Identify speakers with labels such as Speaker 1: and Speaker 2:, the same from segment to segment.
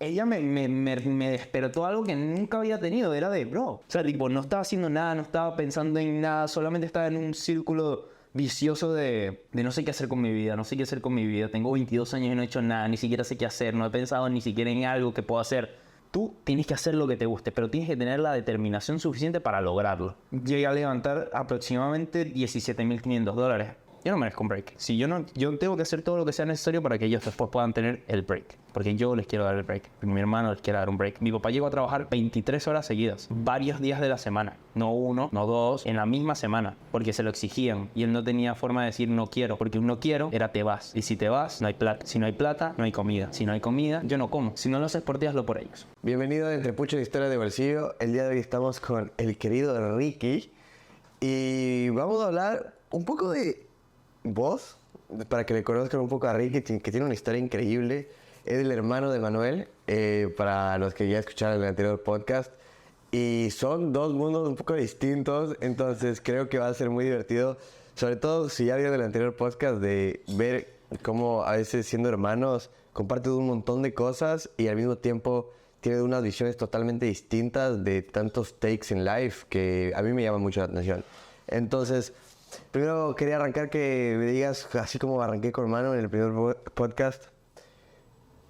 Speaker 1: ella me despertó algo que nunca había tenido, era de, bro. O sea, tipo, no estaba haciendo nada, no estaba pensando en nada, solamente estaba en un círculo vicioso de no sé qué hacer con mi vida, no sé qué hacer con mi vida. Tengo 22 años y no he hecho nada, ni siquiera sé qué hacer, no he pensado ni siquiera en algo que puedo hacer. Tú tienes que hacer lo que te guste, pero tienes que tener la determinación suficiente para lograrlo. Llegué a levantar aproximadamente $17,500. Yo no merezco un break. Si yo tengo que hacer todo lo que sea necesario para que ellos después puedan tener el break. Porque yo les quiero dar el break. Porque mi hermano les quiere dar un break. Mi papá llegó a trabajar 23 horas seguidas. Varios días de la semana. No uno, no dos. En la misma semana. Porque se lo exigían. Y él no tenía forma de decir no quiero. Porque un no quiero era te vas. Y si te vas, no hay plata. Si no hay plata, no hay comida. Si no hay comida, yo no como. Si no lo haces por ti, hazlo por ellos.
Speaker 2: Bienvenido a Entre Pucho de Historia de Bolsillo. El día de hoy estamos con el querido Ricky. Y vamos a hablar un poco de vos, para que le conozcan un poco a Ricky, que tiene una historia increíble. Es el hermano de Manuel, para los que ya escucharon el anterior podcast. Y son dos mundos un poco distintos, entonces creo que va a ser muy divertido. Sobre todo si ya vieron el anterior podcast, de ver cómo a veces siendo hermanos comparten un montón de cosas y al mismo tiempo tienen unas visiones totalmente distintas de tantos takes en life que a mí me llama mucho la atención. Entonces, primero quería arrancar que me digas, así como arranqué con Manu en el primer podcast,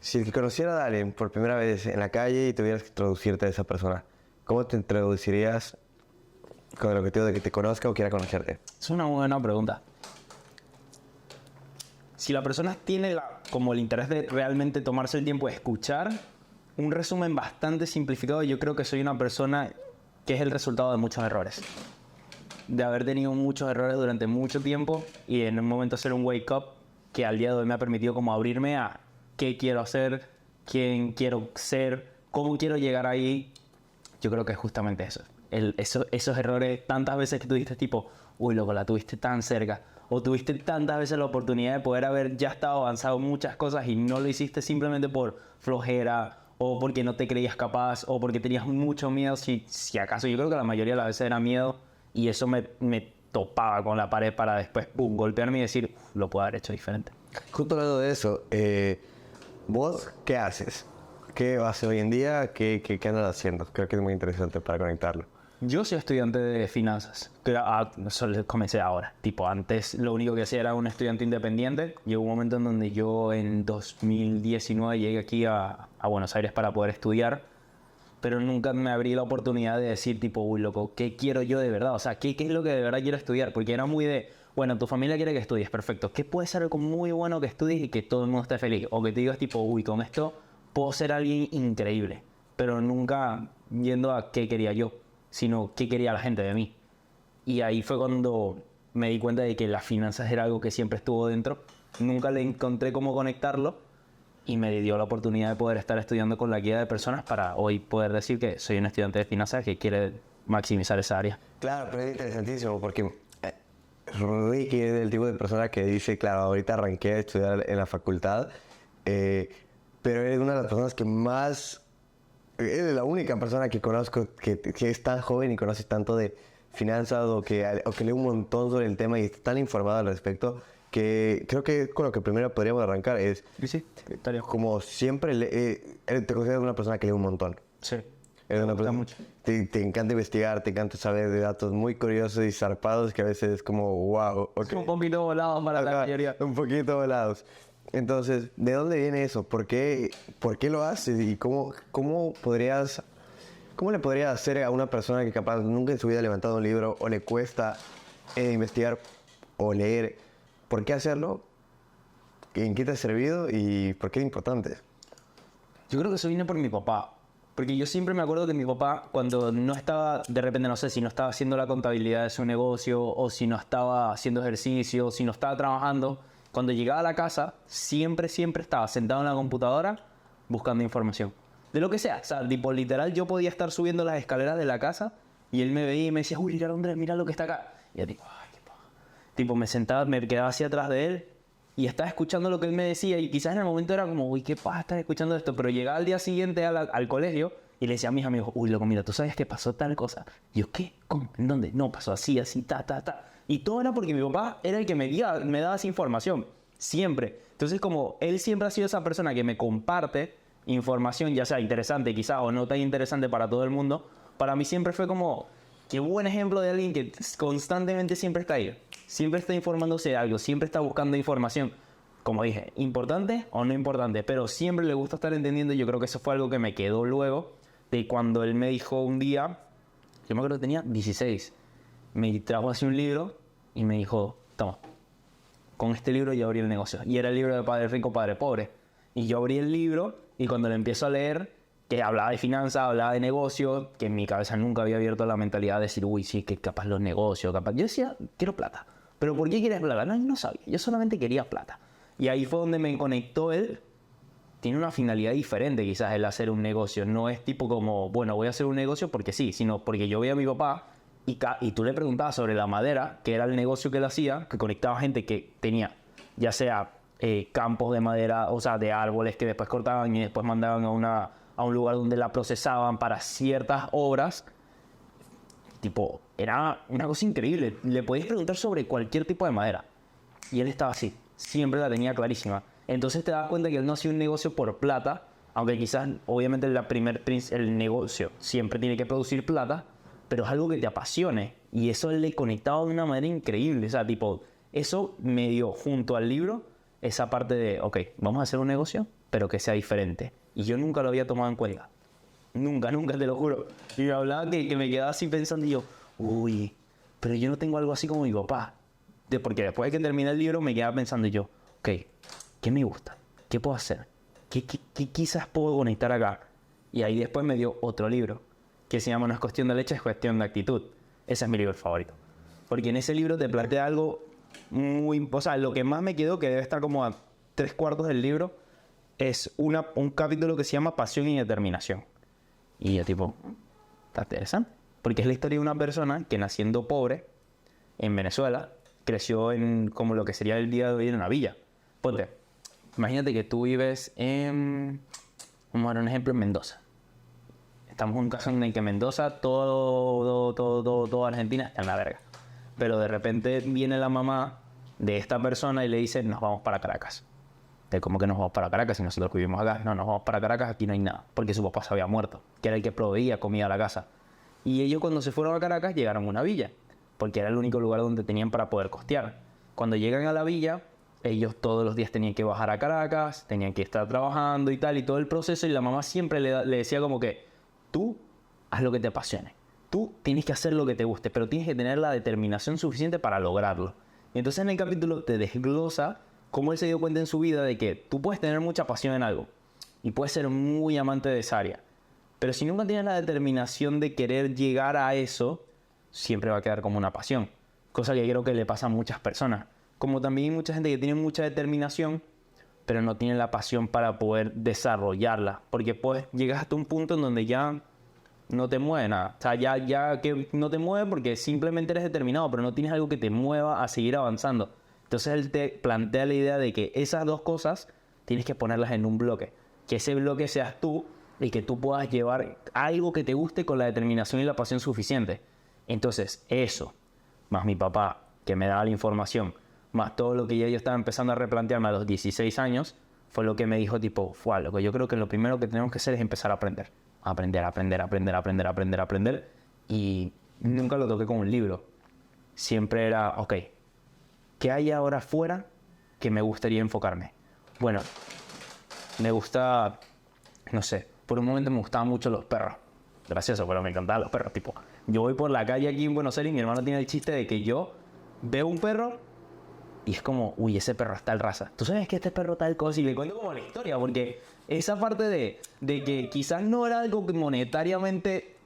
Speaker 2: si el que conociera a alguien por primera vez en la calle y tuvieras que introducirte a esa persona, ¿cómo te introducirías con el objetivo de que te conozca o quiera conocerte?
Speaker 1: Es una buena pregunta. Si la persona tiene como el interés de realmente tomarse el tiempo de escuchar, un resumen bastante simplificado, yo creo que soy una persona que es el resultado de muchos errores. De haber tenido muchos errores durante mucho tiempo y en un momento hacer un wake up que al día de hoy me ha permitido como abrirme a qué quiero hacer, quién quiero ser, cómo quiero llegar ahí. Yo creo que es justamente eso. Esos errores, tantas veces que tú dijiste tipo, uy, loco, la tuviste tan cerca. O tuviste tantas veces la oportunidad de poder haber ya estado avanzado en muchas cosas y no lo hiciste simplemente por flojera o porque no te creías capaz o porque tenías mucho miedo. Si acaso, yo creo que la mayoría de las veces era miedo y eso me topaba con la pared para después golpearme y decir, lo puedo haber hecho diferente.
Speaker 2: Justo hablando de eso, ¿vos qué haces? ¿Qué haces hoy en día? ¿Qué andas haciendo? Creo que es muy interesante para conectarlo.
Speaker 1: Yo soy estudiante de finanzas. Solo comencé ahora. Tipo, antes lo único que hacía era un estudiante independiente. Llegó un momento en donde yo en 2019 llegué aquí a Buenos Aires para poder estudiar. Pero nunca me abrí la oportunidad de decir tipo, uy, loco, ¿qué quiero yo de verdad? O sea, ¿qué es lo que de verdad quiero estudiar? Porque era muy de, bueno, tu familia quiere que estudies, perfecto. ¿Qué puede ser algo muy bueno que estudies y que todo el mundo esté feliz? O que te digas tipo, uy, con esto puedo ser alguien increíble. Pero nunca yendo a qué quería yo, sino qué quería la gente de mí. Y ahí fue cuando me di cuenta de que las finanzas era algo que siempre estuvo dentro. Nunca le encontré cómo conectarlo. Y me dio la oportunidad de poder estar estudiando con la guía de personas para hoy poder decir que soy un estudiante de finanzas que quiere maximizar esa área.
Speaker 2: Claro, pero es interesantísimo porque Ricky es el tipo de persona que dice, claro, ahorita arranqué a estudiar en la facultad, pero eres una de las personas que más, eres la única persona que conozco que es tan joven y conoce tanto de finanzas o que lee un montón sobre el tema y está tan informado al respecto, que creo que con lo que primero podríamos arrancar es,
Speaker 1: Sí, estaría
Speaker 2: como siempre, te consideras una persona que lee un montón.
Speaker 1: Sí.
Speaker 2: Eres una persona,
Speaker 1: mucho.
Speaker 2: te encanta investigar, te encanta saber de datos muy curiosos y zarpados que a veces es como, wow. Okay.
Speaker 1: Un poquito volado para la mayoría.
Speaker 2: Un poquito volados. Entonces, ¿de dónde viene eso? ¿Por qué lo haces? ¿Y cómo le podrías hacer a una persona que capaz nunca en su vida ha levantado un libro o le cuesta investigar o leer? ¿Por qué hacerlo? ¿En qué te ha servido? ¿Y por qué es importante?
Speaker 1: Yo creo que eso viene por mi papá. Porque yo siempre me acuerdo que mi papá, cuando no estaba, de repente, no sé, si no estaba haciendo la contabilidad de su negocio, o si no estaba haciendo ejercicio, o si no estaba trabajando, cuando llegaba a la casa, siempre estaba sentado en la computadora buscando información. De lo que sea. O sea, tipo, literal, yo podía estar subiendo las escaleras de la casa y él me veía y me decía, uy, mira, Andrés, mira lo que está acá. Y yo digo, ay, qué paja. Tipo, me sentaba, me quedaba así atrás de él y estaba escuchando lo que él me decía y quizás en el momento era como, uy, qué paja estar escuchando esto, pero llegaba al día siguiente al colegio y le decía a mis amigos, uy, loco, mira, ¿tú sabes que pasó tal cosa? Y yo, ¿qué? ¿Cómo? ¿En dónde? No, pasó así, ta. Y todo era porque mi papá era el que me daba esa información, siempre. Entonces, como él siempre ha sido esa persona que me comparte información, ya sea interesante quizás o no tan interesante para todo el mundo, para mí siempre fue como, qué buen ejemplo de alguien que constantemente siempre está ahí. Siempre está informándose de algo, siempre está buscando información. Como dije, importante o no importante, pero siempre le gusta estar entendiendo. Yo creo que eso fue algo que me quedó luego de cuando él me dijo un día, yo me acuerdo que tenía 16, me trajo así un libro y me dijo, toma, con este libro yo abrí el negocio. Y era el libro de Padre Rico, Padre Pobre. Y yo abrí el libro y cuando lo empiezo a leer, que hablaba de finanzas, hablaba de negocios, que en mi cabeza nunca había abierto la mentalidad de decir, uy, sí, que capaz los negocios, capaz. Yo decía, quiero plata. ¿Pero por qué quieres plata? No, yo no sabía. Yo solamente quería plata. Y ahí fue donde me conectó él. Tiene una finalidad diferente quizás el hacer un negocio. No es tipo como, bueno, voy a hacer un negocio porque sí, sino porque yo veía a mi papá y tú le preguntabas sobre la madera, que era el negocio que él hacía, que conectaba gente que tenía, ya sea campos de madera, o sea, de árboles que después cortaban y después mandaban a un lugar donde la procesaban para ciertas obras. Tipo, era una cosa increíble. Le podías preguntar sobre cualquier tipo de madera. Y él estaba así. Siempre la tenía clarísima. Entonces te das cuenta que él no hacía un negocio por plata. Aunque quizás, obviamente, el negocio siempre tiene que producir plata. Pero es algo que te apasione. Y eso le conectaba de una manera increíble. O sea, tipo, eso me dio junto al libro esa parte de, ok, vamos a hacer un negocio, pero que sea diferente. Y yo nunca lo había tomado en cuenta. Nunca, nunca, te lo juro. Y me hablaba que me quedaba así pensando y yo, uy, pero yo no tengo algo así como mi papá. Porque después de que terminé el libro me quedaba pensando y yo, ok, ¿qué me gusta? ¿Qué puedo hacer? ¿Qué quizás puedo conectar acá? Y ahí después me dio otro libro que se llama No es cuestión de leche, es cuestión de actitud. Ese es mi libro favorito. Porque en ese libro te plantea algo muy... O sea, lo que más me quedó, que debe estar como a 3/4 del libro, es un capítulo que se llama Pasión y Determinación. Y yo tipo, está interesante. Porque es la historia de una persona que naciendo pobre en Venezuela, creció en como lo que sería el día de hoy en una villa. Ponte, imagínate que tú vives en, vamos a dar un ejemplo, en Mendoza. Estamos en un caso en el que Mendoza, toda Argentina está en la verga. Pero de repente viene la mamá de esta persona y le dice, nos vamos para Caracas. ¿Cómo que nos vamos para Caracas si nosotros vivimos acá? No, nos vamos para Caracas, aquí no hay nada. Porque su papá se había muerto, que era el que proveía comida a la casa. Y ellos cuando se fueron a Caracas llegaron a una villa, porque era el único lugar donde tenían para poder costear. Cuando llegan a la villa, ellos todos los días tenían que bajar a Caracas, tenían que estar trabajando y tal, y todo el proceso, y la mamá siempre le decía como que, tú haz lo que te apasione. Tú tienes que hacer lo que te guste, pero tienes que tener la determinación suficiente para lograrlo. Y entonces en el capítulo te desglosa cómo él se dio cuenta en su vida de que tú puedes tener mucha pasión en algo y puedes ser muy amante de esa área, pero si nunca tienes la determinación de querer llegar a eso, siempre va a quedar como una pasión. Cosa que creo que le pasa a muchas personas. Como también hay mucha gente que tiene mucha determinación, pero no tiene la pasión para poder desarrollarla. Porque pues llegas hasta un punto en donde ya no te mueve nada. O sea, ya que no te mueve porque simplemente eres determinado, pero no tienes algo que te mueva a seguir avanzando. Entonces él te plantea la idea de que esas dos cosas tienes que ponerlas en un bloque. Que ese bloque seas tú y que tú puedas llevar algo que te guste con la determinación y la pasión suficiente. Entonces eso, más mi papá que me daba la información, más todo lo que ya yo estaba empezando a replantearme a los 16 años, fue lo que me dijo tipo, fue loco, yo creo que lo primero que tenemos que hacer es empezar a aprender. Aprender. Y nunca lo toqué con un libro. Siempre era, ok, ¿qué hay ahora afuera que me gustaría enfocarme? Bueno, me gusta, no sé, por un momento me gustaban mucho los perros. Gracioso, pero me encantaban los perros. Tipo, yo voy por la calle aquí en Buenos Aires y mi hermano tiene el chiste de que yo veo un perro y es como, uy, ese perro es tal raza. ¿Tú sabes que este perro tal cosa? Y le cuento como la historia, porque esa parte de que quizás no era algo que monetariamente,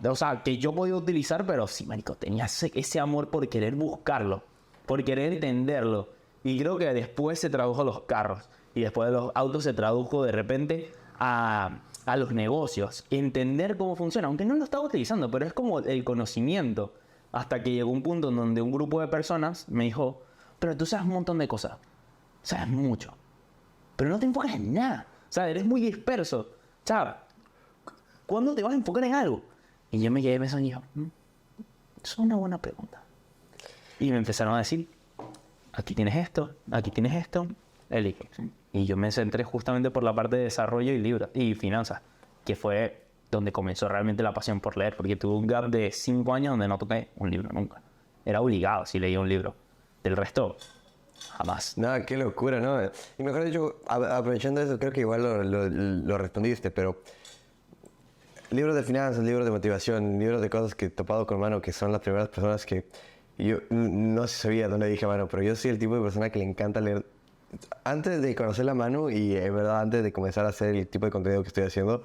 Speaker 1: o sea, que yo podía utilizar, pero sí, marico, tenía ese amor por querer buscarlo, por querer entenderlo. Y creo que después se tradujo a los carros. Y después de los autos se tradujo de repente a los negocios. Entender cómo funciona. Aunque no lo estaba utilizando, pero es como el conocimiento. Hasta que llegó un punto en donde un grupo de personas me dijo, pero tú sabes un montón de cosas. Sabes mucho. Pero no te enfocas en nada. O sea, eres muy disperso. O sea, ¿cuándo te vas a enfocar en algo? Y yo me quedé pensando y dije, eso es una buena pregunta. Y me empezaron a decir, aquí tienes esto, elige. Y yo me centré justamente por la parte de desarrollo y libros y finanzas, que fue donde comenzó realmente la pasión por leer, porque tuve un gap de 5 años donde no toqué un libro nunca. Era obligado si leía un libro. Del resto, jamás.
Speaker 2: Nada, qué locura, ¿no? Y mejor dicho, aprovechando eso, creo que igual lo respondiste, pero libros de finanzas, libros de motivación, libros de cosas que he topado con Manu, que son las primeras personas que yo no sabía dónde dije a Manu, pero yo soy el tipo de persona que le encanta leer. Antes de conocer la Manu y en verdad antes de comenzar a hacer el tipo de contenido que estoy haciendo,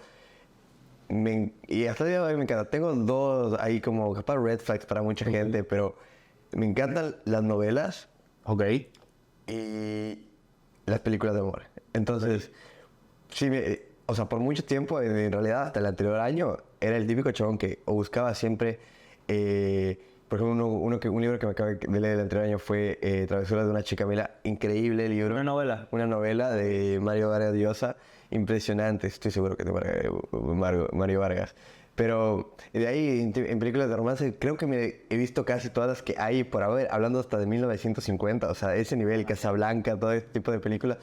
Speaker 2: y hasta el día de hoy me encanta. Tengo dos ahí como capaz red flags para mucha gente, pero me encantan las novelas
Speaker 1: Ok.
Speaker 2: y las películas de amor. Entonces, sí, o sea, por mucho tiempo, en realidad hasta el anterior año, era el típico chabón que o buscaba siempre, por ejemplo, un libro que me acabé de leer el anterior año fue Travesuras de una chica Mila, increíble libro.
Speaker 1: Una novela.
Speaker 2: Una novela de Mario Vargas Llosa, impresionante, estoy seguro que de Mario Vargas. Pero de ahí, en películas de romance, creo que me he visto casi todas las que hay por haber, hablando hasta de 1950, o sea, ese nivel, Casablanca, todo este tipo de películas.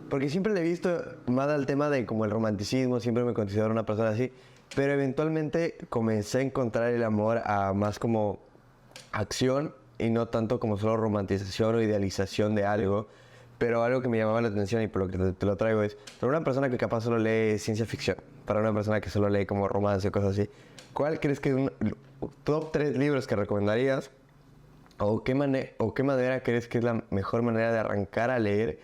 Speaker 2: Porque siempre le he visto más al tema de como el romanticismo, siempre me considero una persona así, pero eventualmente comencé a encontrar el amor a más como acción y no tanto como solo romantización o idealización de algo. Pero algo que me llamaba la atención y por lo que te lo traigo es, para una persona que capaz solo lee ciencia ficción, para una persona que solo lee como romance o cosas así, ¿cuál crees que es un top 3 libros que recomendarías? ¿O qué manera crees que es la mejor manera de arrancar a leer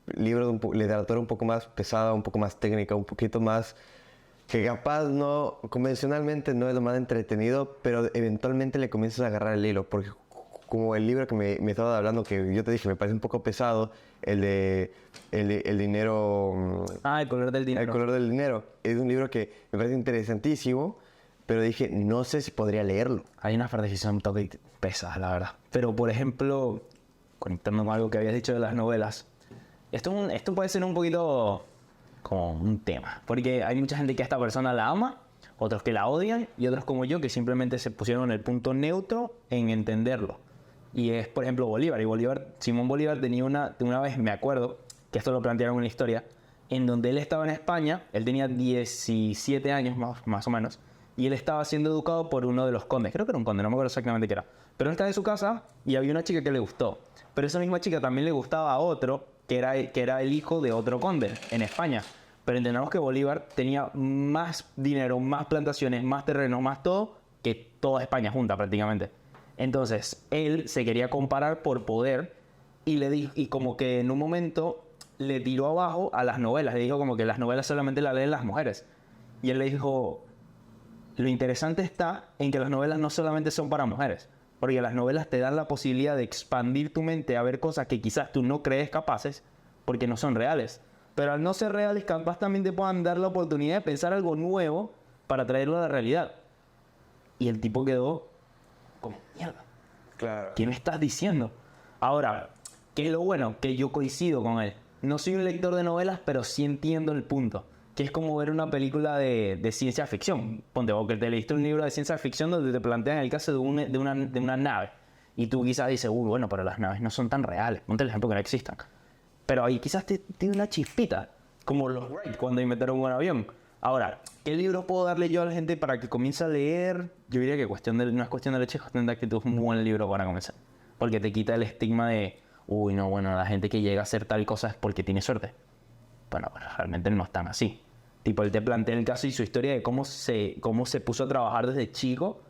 Speaker 2: libros de literatura un poco más pesada, un poco más técnica, un poquito más que capaz no, convencionalmente no es lo más entretenido, pero eventualmente le comienzas a agarrar el hilo? Porque como el libro que me estaba hablando, que yo te dije, me parece un poco pesado, el dinero...
Speaker 1: El color del dinero.
Speaker 2: El color del dinero. Es un libro que me parece interesantísimo, pero dije, no sé si podría leerlo.
Speaker 1: Hay unas partes que son un toque pesadas, la verdad. Pero, por ejemplo, conectando con algo que habías dicho de las novelas, esto puede ser un poquito como un tema. Porque hay mucha gente que a esta persona la ama, otros que la odian, y otros como yo que simplemente se pusieron en el punto neutro en entenderlo. Y es, por ejemplo, Bolívar. Y Simón Bolívar tenía una vez, me acuerdo, que esto lo plantearon en una historia, en donde él estaba en España, él tenía 17 años más o menos, y él estaba siendo educado por uno de los condes. Creo que era un conde, no me acuerdo exactamente qué era. Pero él estaba en su casa y había una chica que le gustó. Pero esa misma chica también le gustaba a otro, que era el hijo de otro conde en España. Pero entendamos que Bolívar tenía más dinero, más plantaciones, más terreno, más todo, que toda España junta prácticamente. Entonces, él se quería comparar por poder y como que en un momento le tiró abajo a las novelas. Le dijo como que las novelas solamente las leen las mujeres. Y él le dijo, lo interesante está en que las novelas no solamente son para mujeres, porque las novelas te dan la posibilidad de expandir tu mente a ver cosas que quizás tú no crees capaces, porque no son reales. Pero al no ser reales, capaz también te puedan dar la oportunidad de pensar algo nuevo para traerlo a la realidad. Y el tipo quedó como, mierda,
Speaker 2: Claro.
Speaker 1: ¿qué me estás diciendo? Ahora, ¿qué es lo bueno? Que yo coincido con él. No soy un lector de novelas, pero sí entiendo el punto. Que es como ver una película de ciencia ficción. Ponte, o que te leíste un libro de ciencia ficción donde te plantean el caso de una nave. Y tú quizás dices, bueno, pero las naves no son tan reales. Ponte el ejemplo que no existan. Pero ahí quizás te tiene una chispita. Como los Wright cuando inventaron un avión. Ahora, ¿qué libro puedo darle yo a la gente para que comience a leer? Yo diría que no es cuestión de leche, es cuestión de actitud. Es un buen libro para comenzar. Porque te quita el estigma de, la gente que llega a hacer tal cosa es porque tiene suerte. Bueno, realmente no es tan así. Tipo, él te plantea el caso y su historia de cómo se puso a trabajar desde chico,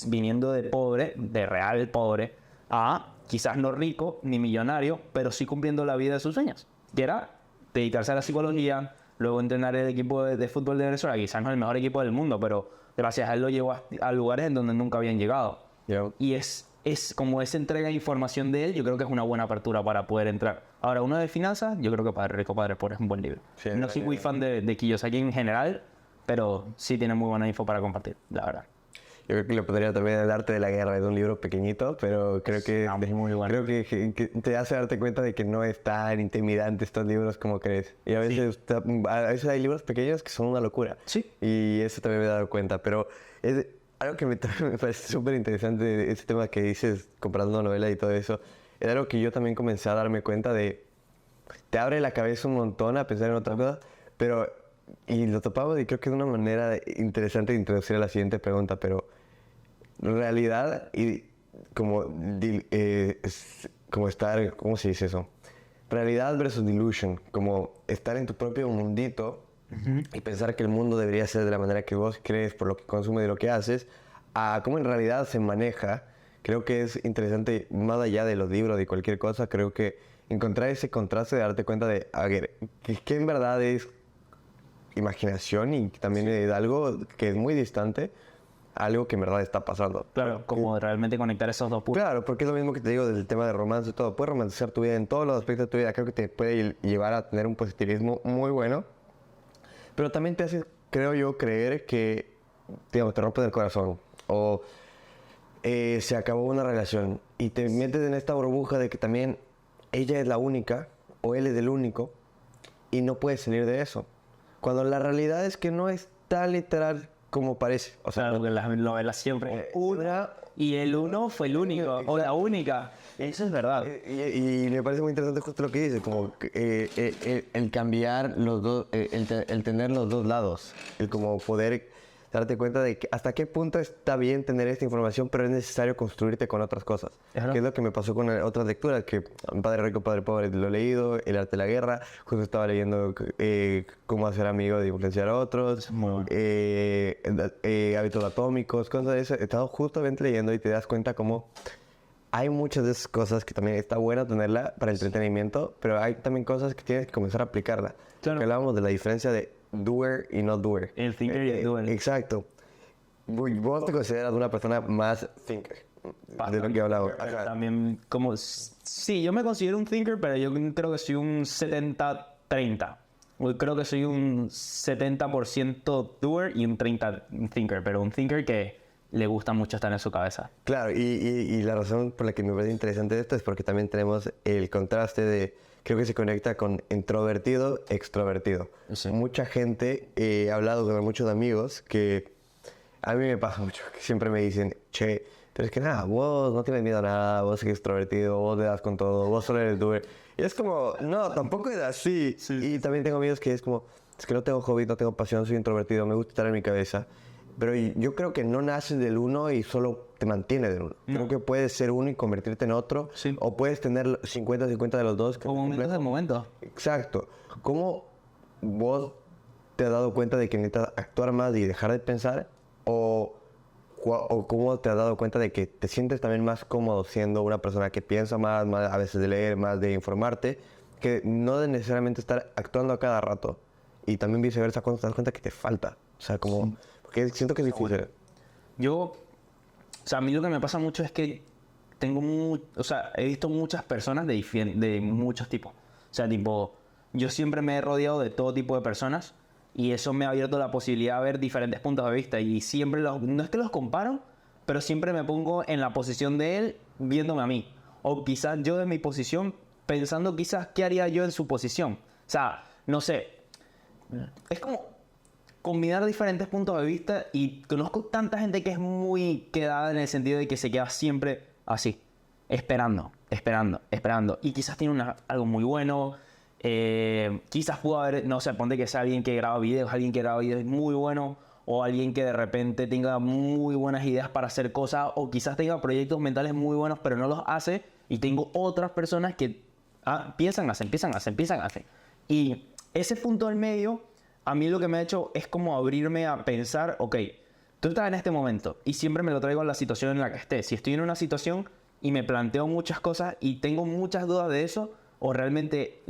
Speaker 1: viniendo de pobre, de real pobre, a quizás no rico ni millonario, pero sí cumpliendo la vida de sus sueños. Que era dedicarse a la psicología, luego entrenar el equipo de fútbol de Venezuela, quizás no el mejor equipo del mundo, pero gracias a él lo llevó a lugares en donde nunca habían llegado.
Speaker 2: Yeah.
Speaker 1: Y es como esa entrega de información de él, yo creo que es una buena apertura para poder entrar. Ahora, uno de finanzas, yo creo que Padre Rico, Padre Pobre es un buen libro.
Speaker 2: Sí,
Speaker 1: no soy muy fan de Kiyosaki en general, pero sí tiene muy buena info para compartir, la verdad.
Speaker 2: Yo creo que le podría también el arte de la guerra, de un libro pequeñito, pero creo que,
Speaker 1: muy bueno.
Speaker 2: creo que te hace darte cuenta de que no es tan intimidante estos libros como crees. Y a veces hay libros pequeños que son una locura.
Speaker 1: Sí.
Speaker 2: Y eso también me he dado cuenta. Pero es algo que me parece súper interesante, ese tema que dices, comprando novela y todo eso, es algo que yo también comencé a darme cuenta de te abre la cabeza un montón a pensar en otra cosa, pero, y lo topamos y creo que es una manera interesante de introducir a la siguiente pregunta, pero realidad y como, como estar, ¿cómo se dice eso? Realidad versus delusion, como estar en tu propio mundito y pensar que el mundo debería ser de la manera que vos crees por lo que consumes y lo que haces, a cómo en realidad se maneja. Creo que es interesante, más allá de los libros, de cualquier cosa, creo que encontrar ese contraste de darte cuenta de, a ver, que en verdad es imaginación y también es algo que es muy distante a algo que en verdad está pasando.
Speaker 1: Claro, como realmente conectar esos dos puntos.
Speaker 2: Claro, porque es lo mismo que te digo del tema de romance y todo. Puedes romantizar tu vida en todos los aspectos de tu vida. Creo que te puede llevar a tener un positivismo muy bueno. Pero también te hace, creo yo, creer que, digamos, te rompes el corazón. O se acabó una relación. Y te metes en esta burbuja de que también ella es la única. O él es el único. Y no puedes salir de eso. Cuando la realidad es que no es tan literal como parece. O sea,
Speaker 1: Claro, porque las novelas siempre una y el uno fue el único o la única. Eso es verdad.
Speaker 2: Y me parece muy interesante justo lo que dice, como el cambiar los dos, el tener los dos lados, el como poder darte cuenta de que hasta qué punto está bien tener esta información, pero es necesario construirte con otras cosas. Que es lo que me pasó con otras lecturas, que Padre Rico, Padre Pobre lo he leído, El Arte de la Guerra, justo estaba leyendo Cómo hacer amigos de influenciar a otros,
Speaker 1: Muy bueno.
Speaker 2: Hábitos atómicos, cosas de eso. He estado justamente leyendo y te das cuenta cómo hay muchas de esas cosas que también está bueno tenerla para entretenimiento, pero hay también cosas que tienes que comenzar a aplicarla.
Speaker 1: Claro.
Speaker 2: Que hablábamos de la diferencia de doer y no doer.
Speaker 1: El thinker y el doer.
Speaker 2: Exacto. Vos te consideras una persona más thinker de lo que hablamos.
Speaker 1: Pero también como... Sí, yo me considero un thinker, pero yo creo que soy un 70-30. Yo creo que soy un 70% doer y un 30% thinker, pero un thinker que le gusta mucho estar en su cabeza.
Speaker 2: Claro, y la razón por la que me parece interesante esto es porque también tenemos el contraste de, creo que se conecta con introvertido, extrovertido.
Speaker 1: Sí.
Speaker 2: Mucha gente, he hablado con muchos amigos que a mí me pasa mucho, que siempre me dicen, che, pero es que nada, vos no tienes miedo a nada, vos eres extrovertido, vos le das con todo, vos solo eres doer. Y es como, no, tampoco es así.
Speaker 1: Sí.
Speaker 2: Y también tengo amigos que es como, es que no tengo hobby, no tengo pasión, soy introvertido, me gusta estar en mi cabeza. Pero yo creo que no naces del uno y solo te mantiene del uno. Creo que puedes ser uno y convertirte en otro.
Speaker 1: Sí.
Speaker 2: O puedes tener 50-50 de los dos.
Speaker 1: Como momentos del momento.
Speaker 2: Exacto. ¿Cómo vos te has dado cuenta de que necesitas actuar más y dejar de pensar? ¿O cómo te has dado cuenta de que te sientes también más cómodo siendo una persona que piensa más a veces de leer, más de informarte, que no de necesariamente estar actuando a cada rato? Y también viceversa cuando te das cuenta que te falta. O sea, como... Sí. Porque siento que es difícil.
Speaker 1: Yo... O sea, a mí lo que me pasa mucho es que o sea, he visto muchas personas de muchos tipos. O sea, tipo, yo siempre me he rodeado de todo tipo de personas y eso me ha abierto la posibilidad de ver diferentes puntos de vista y siempre no es que los comparo, pero siempre me pongo en la posición de él viéndome a mí. O quizás yo de mi posición pensando quizás qué haría yo en su posición. O sea, no sé. Es como combinar diferentes puntos de vista y conozco tanta gente que es muy quedada en el sentido de que se queda siempre así, esperando y quizás tiene algo muy bueno, quizás pudo haber, no sé, ponte que sea alguien que graba videos muy bueno o alguien que de repente tenga muy buenas ideas para hacer cosas o quizás tenga proyectos mentales muy buenos pero no los hace y tengo otras personas que empiezan a hacer y ese punto del medio a mí lo que me ha hecho es como abrirme a pensar, ok, tú estás en este momento y siempre me lo traigo a la situación en la que esté. Si estoy en una situación y me planteo muchas cosas y tengo muchas dudas de eso, o realmente,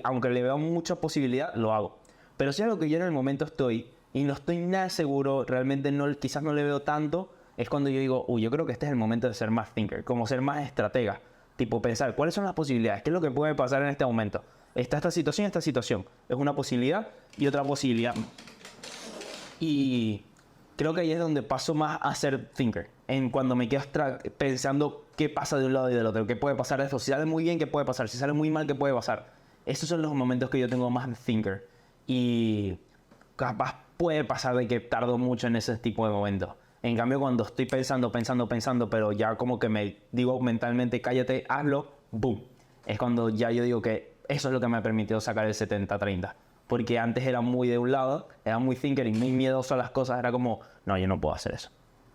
Speaker 1: aunque le veo mucha posibilidad, lo hago. Pero si es algo que yo en el momento estoy y no estoy nada seguro, realmente quizás no le veo tanto, es cuando yo digo, yo creo que este es el momento de ser más thinker, como ser más estratega. Tipo pensar, ¿cuáles son las posibilidades? ¿Qué es lo que puede pasar en este momento? Está esta situación. Es una posibilidad y otra posibilidad. Y creo que ahí es donde paso más a ser thinker. En cuando me quedo pensando qué pasa de un lado y del otro. ¿Qué puede pasar de esto? Si sale muy bien, ¿qué puede pasar? Si sale muy mal, ¿qué puede pasar? Esos son los momentos que yo tengo más de thinker. Y capaz puede pasar de que tardo mucho en ese tipo de momentos. En cambio, cuando estoy pensando, pero ya como que me digo mentalmente, cállate, hazlo, boom. Es cuando ya yo digo que eso es lo que me permitió sacar el 70-30. Porque antes era muy de un lado, era muy thinker y muy miedoso a las cosas. Era como, no, yo no puedo hacer eso.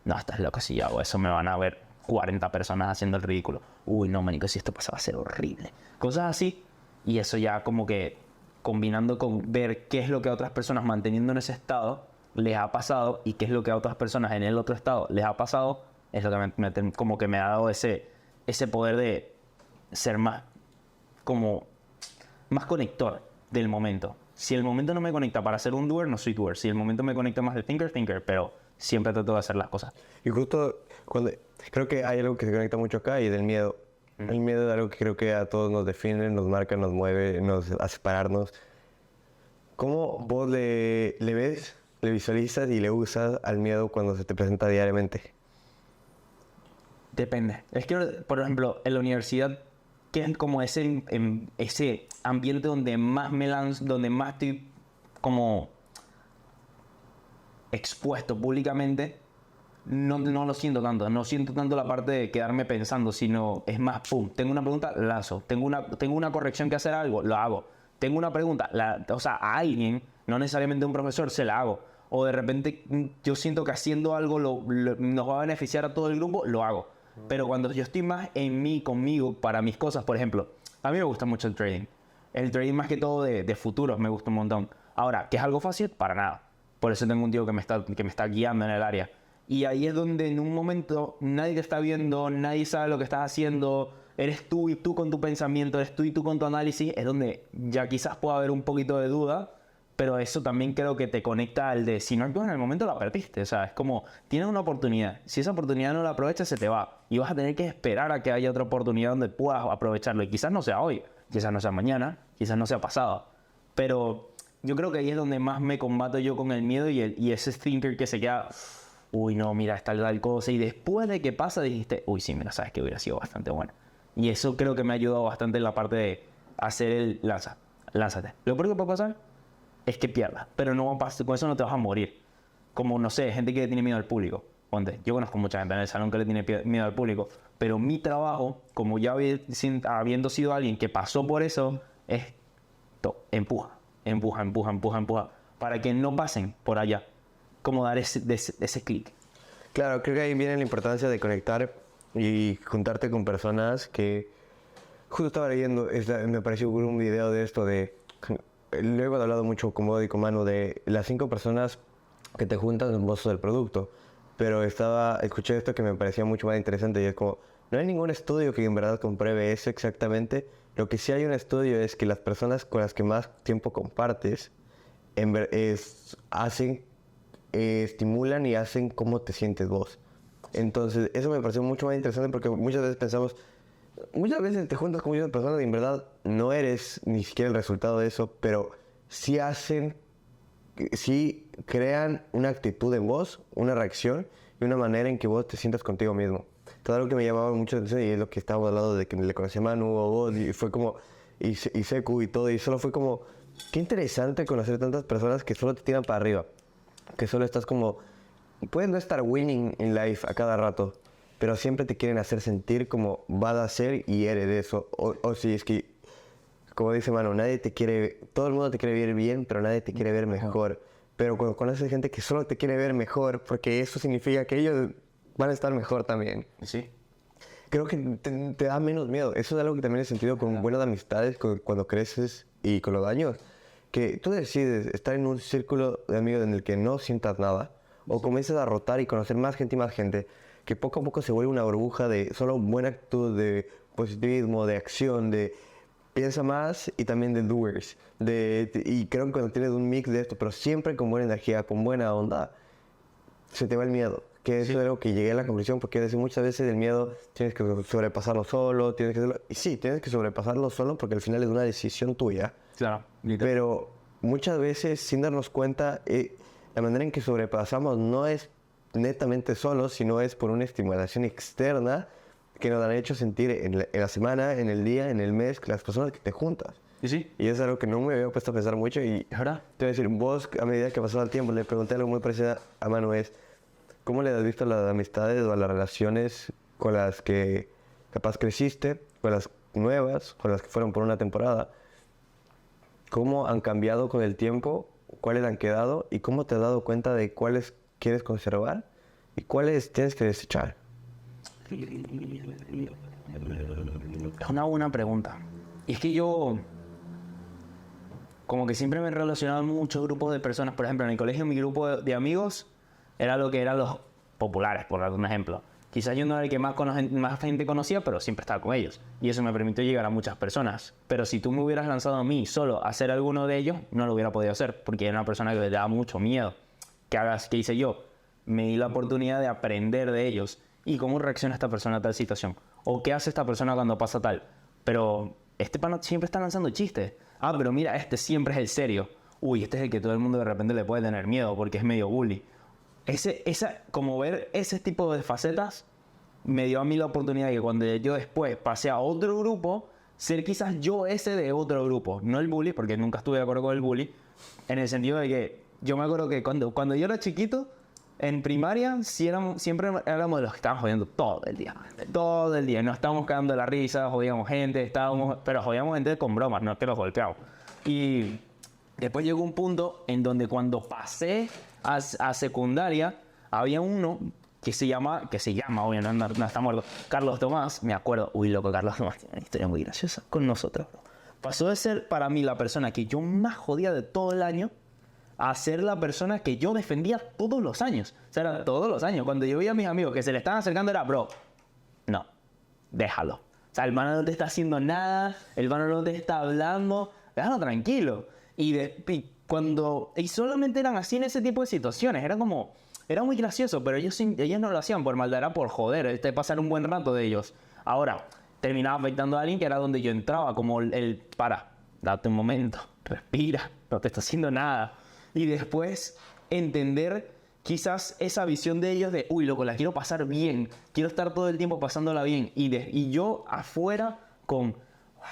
Speaker 1: No, estás loco, si yo hago eso me van a ver 40 personas haciendo el ridículo. Uy, no, manico, si esto pasa va a ser horrible. Cosas así. Y eso ya como que combinando con ver qué es lo que a otras personas manteniendo en ese estado les ha pasado y qué es lo que a otras personas en el otro estado les ha pasado, es lo que como que me ha dado ese poder de ser más como más conector del momento. Si el momento no me conecta para ser un doer, no soy doer. Si el momento me conecta más de thinker, pero siempre trato de hacer las cosas.
Speaker 2: Y justo cuando creo que hay algo que se conecta mucho acá y del miedo. El miedo es algo que creo que a todos nos define, nos marca, nos mueve, nos hace pararnos. ¿Cómo vos le ves, le visualizas y le usas al miedo cuando se te presenta diariamente?
Speaker 1: Depende. Es que, por ejemplo, en la universidad, que es como ese ambiente donde más me lanzo, donde más estoy como expuesto públicamente, no lo siento tanto. No siento tanto la parte de quedarme pensando, sino es más, pum, tengo una pregunta, lazo. Tengo una corrección que hacer algo, lo hago. Tengo una pregunta, o sea, a alguien, no necesariamente a un profesor, se la hago. O de repente yo siento que haciendo algo nos va a beneficiar a todo el grupo, lo hago. Pero cuando yo estoy más en mí, conmigo, para mis cosas, por ejemplo, a mí me gusta mucho el trading. El trading más que todo de futuros me gusta un montón. Ahora, ¿que es algo fácil? Para nada. Por eso tengo un tío que me está guiando en el área. Y ahí es donde en un momento nadie te está viendo, nadie sabe lo que estás haciendo, eres tú y tú con tu pensamiento, eres tú y tú con tu análisis, es donde ya quizás pueda haber un poquito de duda, pero eso también creo que te conecta al de si no actúas en el momento la perdiste. O sea, es como, tienes una oportunidad, si esa oportunidad no la aprovechas se te va y vas a tener que esperar a que haya otra oportunidad donde puedas aprovecharlo y quizás no sea hoy, quizás no sea mañana, quizás no sea pasado, pero yo creo que ahí es donde más me combato yo con el miedo y ese thinker que se queda, uy no, mira, está tal cosa y después de que pasa dijiste, uy sí, mira, sabes que hubiera sido bastante bueno. Y eso creo que me ha ayudado bastante en la parte de hacer el lánzate. Lo peor que puede pasar es que pierdas, pero no va a pasar, con eso no te vas a morir. Como, no sé, gente que le tiene miedo al público. Ponte, yo conozco mucha gente en el salón que le tiene miedo al público, pero mi trabajo, como ya habiendo sido alguien que pasó por eso, es empuja, para que no pasen por allá. Como dar ese clic.
Speaker 2: Claro, creo que ahí viene la importancia de conectar y juntarte con personas que... Justo estaba leyendo, me pareció un video de esto de... Luego he hablado mucho con Bod y con Manu de las 5 personas que te juntan en vos del producto. Pero escuché esto que me parecía mucho más interesante y es como... No hay ningún estudio que en verdad compruebe eso exactamente. Lo que sí hay un estudio es que las personas con las que más tiempo compartes estimulan y hacen cómo te sientes vos. Entonces, eso me pareció mucho más interesante porque muchas veces te juntas con muchas personas y en verdad no eres ni siquiera el resultado de eso, pero sí crean una actitud en vos, una reacción y una manera en que vos te sientas contigo mismo. Todo algo que me llamaba mucho la atención y es lo que estábamos hablando de que le conocí a Manu o vos y fue como, y Seku y todo, y solo fue como, qué interesante conocer tantas personas que solo te tiran para arriba. Que solo estás como... Puedes no estar winning in life a cada rato, pero siempre te quieren hacer sentir como vas a ser y eres de eso. O si es que, como dice Manu, todo el mundo te quiere ver bien, pero nadie te quiere ver mejor. Pero cuando conoces gente que solo te quiere ver mejor, porque eso significa que ellos van a estar mejor también.
Speaker 1: Sí.
Speaker 2: Creo que te da menos miedo. Eso es algo que también he sentido con buenas amistades, cuando creces y con los años. Que tú decides estar en un círculo de amigos en el que no sientas nada, o comienzas a rotar y conocer más gente, que poco a poco se vuelve una burbuja de solo buena actitud, de positivismo, de acción, de piensa más y también de doers. Y creo que cuando tienes un mix de esto, pero siempre con buena energía, con buena onda, se te va el miedo. Que eso es algo que llegué a la conclusión, porque muchas veces el miedo tienes que sobrepasarlo solo, y sí, tienes que sobrepasarlo solo porque al final es una decisión tuya.
Speaker 1: Claro.
Speaker 2: Pero muchas veces, sin darnos cuenta, la manera en que sobrepasamos no es netamente solo, sino es por una estimulación externa que nos han hecho sentir en la semana, en el día, en el mes, las personas que te juntas.
Speaker 1: Sí.
Speaker 2: Y es algo que no me había puesto a pensar mucho. Y
Speaker 1: ¿Verdad?
Speaker 2: te voy a decir, vos, a medida que pasaba el tiempo, le pregunté algo muy parecido a Manu, ¿cómo le has visto a las amistades o a las relaciones con las que capaz creciste, con las nuevas, con las que fueron por una temporada? ¿Cómo han cambiado con el tiempo? ¿Cuáles han quedado? ¿Y cómo te has dado cuenta de cuáles quieres conservar y cuáles tienes que desechar?
Speaker 1: Es una buena pregunta. Y es que yo, como que siempre me he relacionado con muchos grupos de personas. Por ejemplo, en el colegio mi grupo de amigos era lo que eran los populares, por dar un ejemplo. Quizás yo no era el que más gente conocía, pero siempre estaba con ellos. Y eso me permitió llegar a muchas personas. Pero si tú me hubieras lanzado a mí solo a hacer alguno de ellos, no lo hubiera podido hacer, porque era una persona que me daba mucho miedo. ¿Qué hice yo? Me di la oportunidad de aprender de ellos. ¿Y cómo reacciona esta persona a tal situación? ¿O qué hace esta persona cuando pasa tal? Pero este pana siempre está lanzando chistes. Ah, pero mira, este siempre es el serio. Uy, este es el que todo el mundo de repente le puede tener miedo porque es medio bully. Como ver ese tipo de facetas me dio a mí la oportunidad de que cuando yo después pasé a otro grupo, ser quizás yo ese de otro grupo. No el bully, porque nunca estuve de acuerdo con el bully. En el sentido de que yo me acuerdo que cuando yo era chiquito, en primaria siempre éramos de los que estaban jodiendo todo el día. Todo el día. Nos estábamos cagando de la risa, jodíamos gente, pero jodíamos gente con bromas, no es que los golpeamos. Y después llegó un punto en donde cuando pasé a secundaria, había uno que se llama, obviamente no está muerto, Carlos Tomás, me acuerdo. Uy, loco, Carlos Tomás tiene una historia muy graciosa con nosotros, bro. Pasó de ser para mí la persona que yo más jodía de todo el año a ser la persona que yo defendía todos los años. O sea, era todos los años. Cuando yo veía a mis amigos que se le estaban acercando, era, bro, no, déjalo. O sea, el mano no te está haciendo nada, el mano no te está hablando, déjalo tranquilo. Y solamente eran así en ese tipo de situaciones. Era muy gracioso, pero ellos no lo hacían por maldad, era por joder, pasar un buen rato de ellos. Ahora, terminaba afectando a alguien que era donde yo entraba, como date un momento, respira, no te está haciendo nada. Y después entender quizás esa visión de ellos de, uy, loco, la quiero pasar bien, quiero estar todo el tiempo pasándola bien. Y yo afuera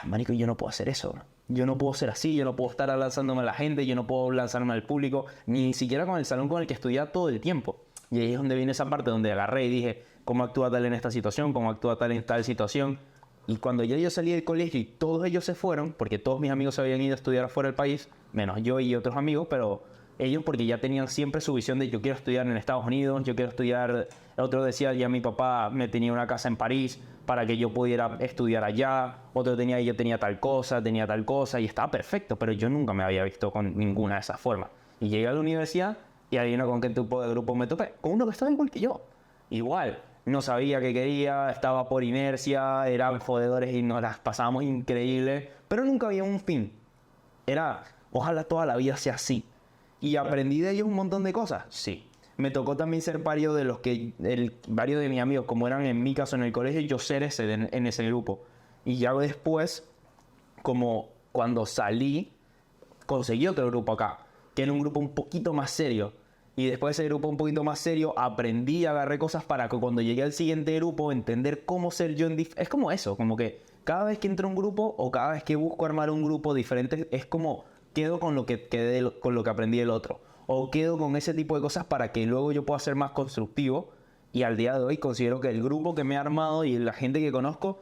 Speaker 1: marico, yo no puedo hacer eso, bro. Yo no puedo ser así, yo no puedo estar lanzándome a la gente, yo no puedo lanzarme al público, ni siquiera con el salón con el que estudiaba todo el tiempo. Y ahí es donde viene esa parte donde agarré y dije, ¿cómo actúa tal en esta situación? ¿Cómo actúa tal en tal situación? Y cuando yo salí del colegio y todos ellos se fueron, porque todos mis amigos se habían ido a estudiar afuera del país, menos yo y otros amigos, pero ellos porque ya tenían siempre su visión de yo quiero estudiar en Estados Unidos, yo quiero estudiar. Otro decía, ya mi papá me tenía una casa en París para que yo pudiera estudiar allá. Otro yo tenía tal cosa, y estaba perfecto, pero yo nunca me había visto con ninguna de esas formas. Y llegué a la universidad y adivino con qué tipo de grupo me topé, con uno que estaba igual que yo. Igual, no sabía qué quería, estaba por inercia, eran jodedores y nos las pasábamos increíble, pero nunca había un fin. Ojalá toda la vida sea así. ¿Y aprendí de ellos un montón de cosas? Sí. Me tocó también ser varios de mis amigos, como eran en mi caso en el colegio, yo ser en ese grupo. Y ya después, como cuando salí, conseguí otro grupo acá, que era un grupo un poquito más serio. Y después de ese grupo un poquito más serio, aprendí, agarré cosas para que cuando llegué al siguiente grupo, entender cómo ser yo es como eso, como que cada vez que entro a un grupo o cada vez que busco armar un grupo diferente, es como quedo con lo que aprendí del otro. O quedo con ese tipo de cosas para que luego yo pueda ser más constructivo. Y al día de hoy considero que el grupo que me he armado y la gente que conozco,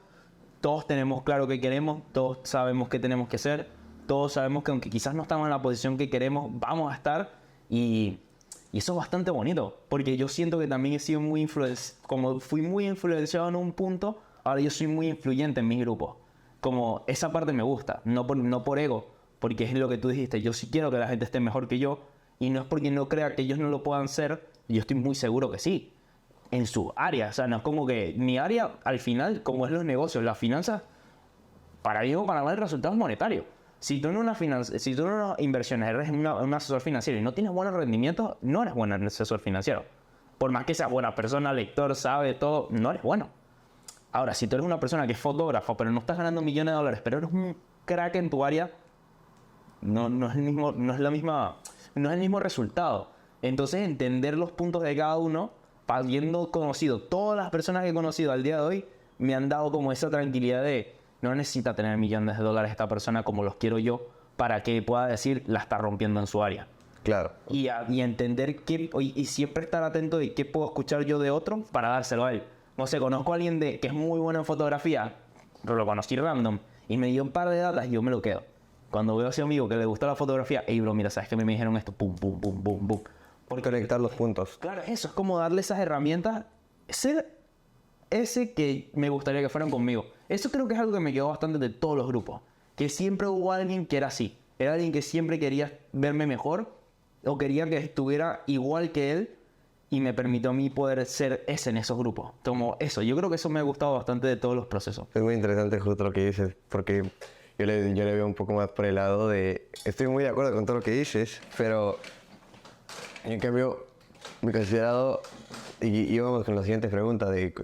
Speaker 1: todos tenemos claro qué queremos, todos sabemos qué tenemos que hacer, todos sabemos que aunque quizás no estamos en la posición que queremos, vamos a estar. Y eso es bastante bonito, porque yo siento que también he sido como fui muy influenciado en un punto, ahora yo soy muy influyente en mis grupos. Como esa parte me gusta, no por ego, porque es lo que tú dijiste, yo sí quiero que la gente esté mejor que yo, y no es porque no crea que ellos no lo puedan ser, yo estoy muy seguro que sí, en su área. O sea, no es como que mi área, al final, como es los negocios, las finanzas, para mí o para mí el resultado es monetario. Si tú en una inversiones eres un asesor financiero y no tienes buenos rendimientos, no eres buen asesor financiero. Por más que seas buena persona, lector, sabe todo, no eres bueno. Ahora, si tú eres una persona que es fotógrafo, pero no estás ganando millones de dólares, pero eres un crack en tu área, no es el mismo resultado. Entonces, entender los puntos de cada uno, habiendo conocido todas las personas que he conocido al día de hoy, me han dado como esa tranquilidad de no necesita tener millones de dólares esta persona como los quiero yo para que pueda decir la está rompiendo en su área.
Speaker 2: Claro.
Speaker 1: Y entender y siempre estar atento de qué puedo escuchar yo de otro para dárselo a él. No sé, conozco a alguien que es muy bueno en fotografía, pero lo conocí random y me dio un par de datas y yo me lo quedo. Cuando veo a ese amigo que le gusta la fotografía, hey, bro, mira, ¿sabes que me dijeron esto? Pum, pum, pum, pum, pum.
Speaker 2: Por conectar los puntos.
Speaker 1: Claro, eso es como darle esas herramientas, ser ese que me gustaría que fueran conmigo. Eso creo que es algo que me quedó bastante de todos los grupos. Que siempre hubo alguien que era así. Era alguien que siempre quería verme mejor o quería que estuviera igual que él y me permitió a mí poder ser ese en esos grupos. Como eso, yo creo que eso me ha gustado bastante de todos los procesos.
Speaker 2: Es muy interesante justo lo que dices, porque yo le veo un poco más por el lado de... Estoy muy de acuerdo con todo lo que dices, pero en cambio me he considerado, y vamos con la siguiente pregunta, de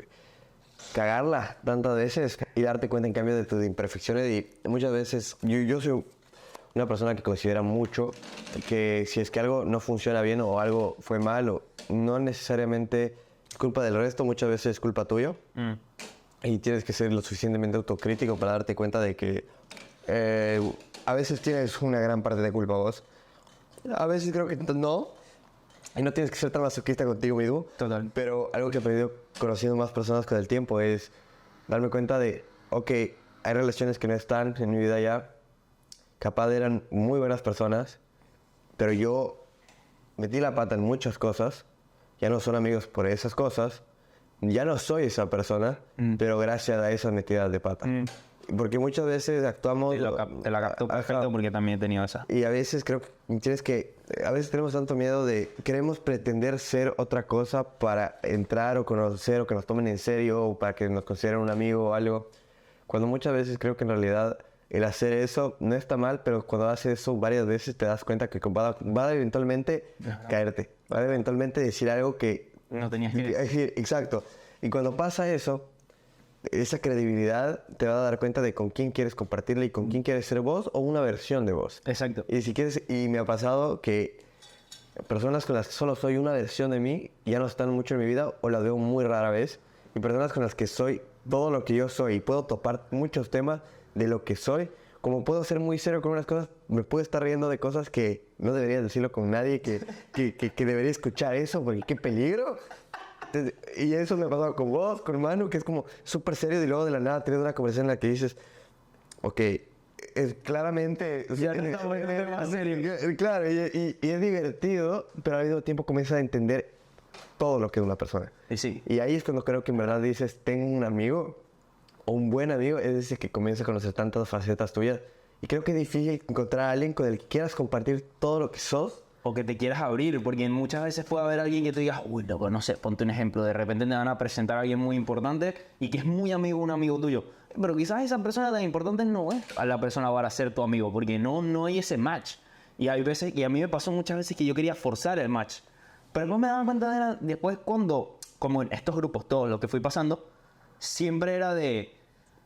Speaker 2: cagarla tantas veces y darte cuenta en cambio de tus imperfecciones. Y muchas veces yo soy una persona que considera mucho que si es que algo no funciona bien o algo fue mal, o no necesariamente es culpa del resto, muchas veces es culpa tuya. Y tienes que ser lo suficientemente autocrítico para darte cuenta de que a veces tienes una gran parte de culpa vos. A veces creo que no. Y no tienes que ser tan masoquista contigo mismo.
Speaker 1: Total.
Speaker 2: Pero algo que he aprendido conociendo más personas con el tiempo es darme cuenta de, ok, hay relaciones que no están en mi vida ya. Capaz eran muy buenas personas, pero yo metí la pata en muchas cosas. Ya no son amigos por esas cosas. Ya no soy esa persona, pero gracias a esas metidas de pata. Porque muchas veces actuamos...
Speaker 1: Te la capto perfecto porque también he tenido esa.
Speaker 2: Y a veces creo que a veces tenemos tanto miedo de... Queremos pretender ser otra cosa para entrar o conocer o que nos tomen en serio o para que nos consideren un amigo o algo. Cuando muchas veces creo que en realidad el hacer eso no está mal, pero cuando haces eso varias veces te das cuenta que va a eventualmente caerte. Va a eventualmente decir algo que...
Speaker 1: No tenías que decir.
Speaker 2: Exacto. Y cuando pasa eso, esa credibilidad te va a dar cuenta de con quién quieres compartirla y con quién quieres ser vos o una versión de vos.
Speaker 1: Exacto.
Speaker 2: Y si quieres, y me ha pasado que personas con las que solo soy una versión de mí ya no están mucho en mi vida o las veo muy rara vez. Y personas con las que soy todo lo que yo soy y puedo topar muchos temas de lo que soy. Como puedo ser muy serio con unas cosas, me puedo estar riendo de cosas que no debería decirlo con nadie, que debería escuchar eso, porque qué peligro. Y eso me ha pasado con vos, con Manu, que es como súper serio y luego de la nada tienes una conversación en la que dices, ok, es claramente...
Speaker 1: Ya no estamos en un tema serio.
Speaker 2: Claro, y es divertido, pero al mismo tiempo comienzas a entender todo lo que es una persona.
Speaker 1: Y sí.
Speaker 2: Y ahí es cuando creo que en verdad dices, tengo un amigo o un buen amigo, es ese que comienza a conocer tantas facetas tuyas. Y creo que es difícil encontrar a alguien con el que quieras compartir todo lo que sos.
Speaker 1: O que te quieras abrir, porque muchas veces puede haber alguien que te diga, uy, loco, no sé, ponte un ejemplo, de repente te van a presentar a alguien muy importante y que es muy amigo, un amigo tuyo. Pero quizás esa persona tan importante no es a la persona para ser tu amigo, porque no hay ese match. Y hay veces, y a mí me pasó muchas veces que yo quería forzar el match. Pero después me daba cuenta después cuando, como en estos grupos, todo lo que fui pasando, siempre era de...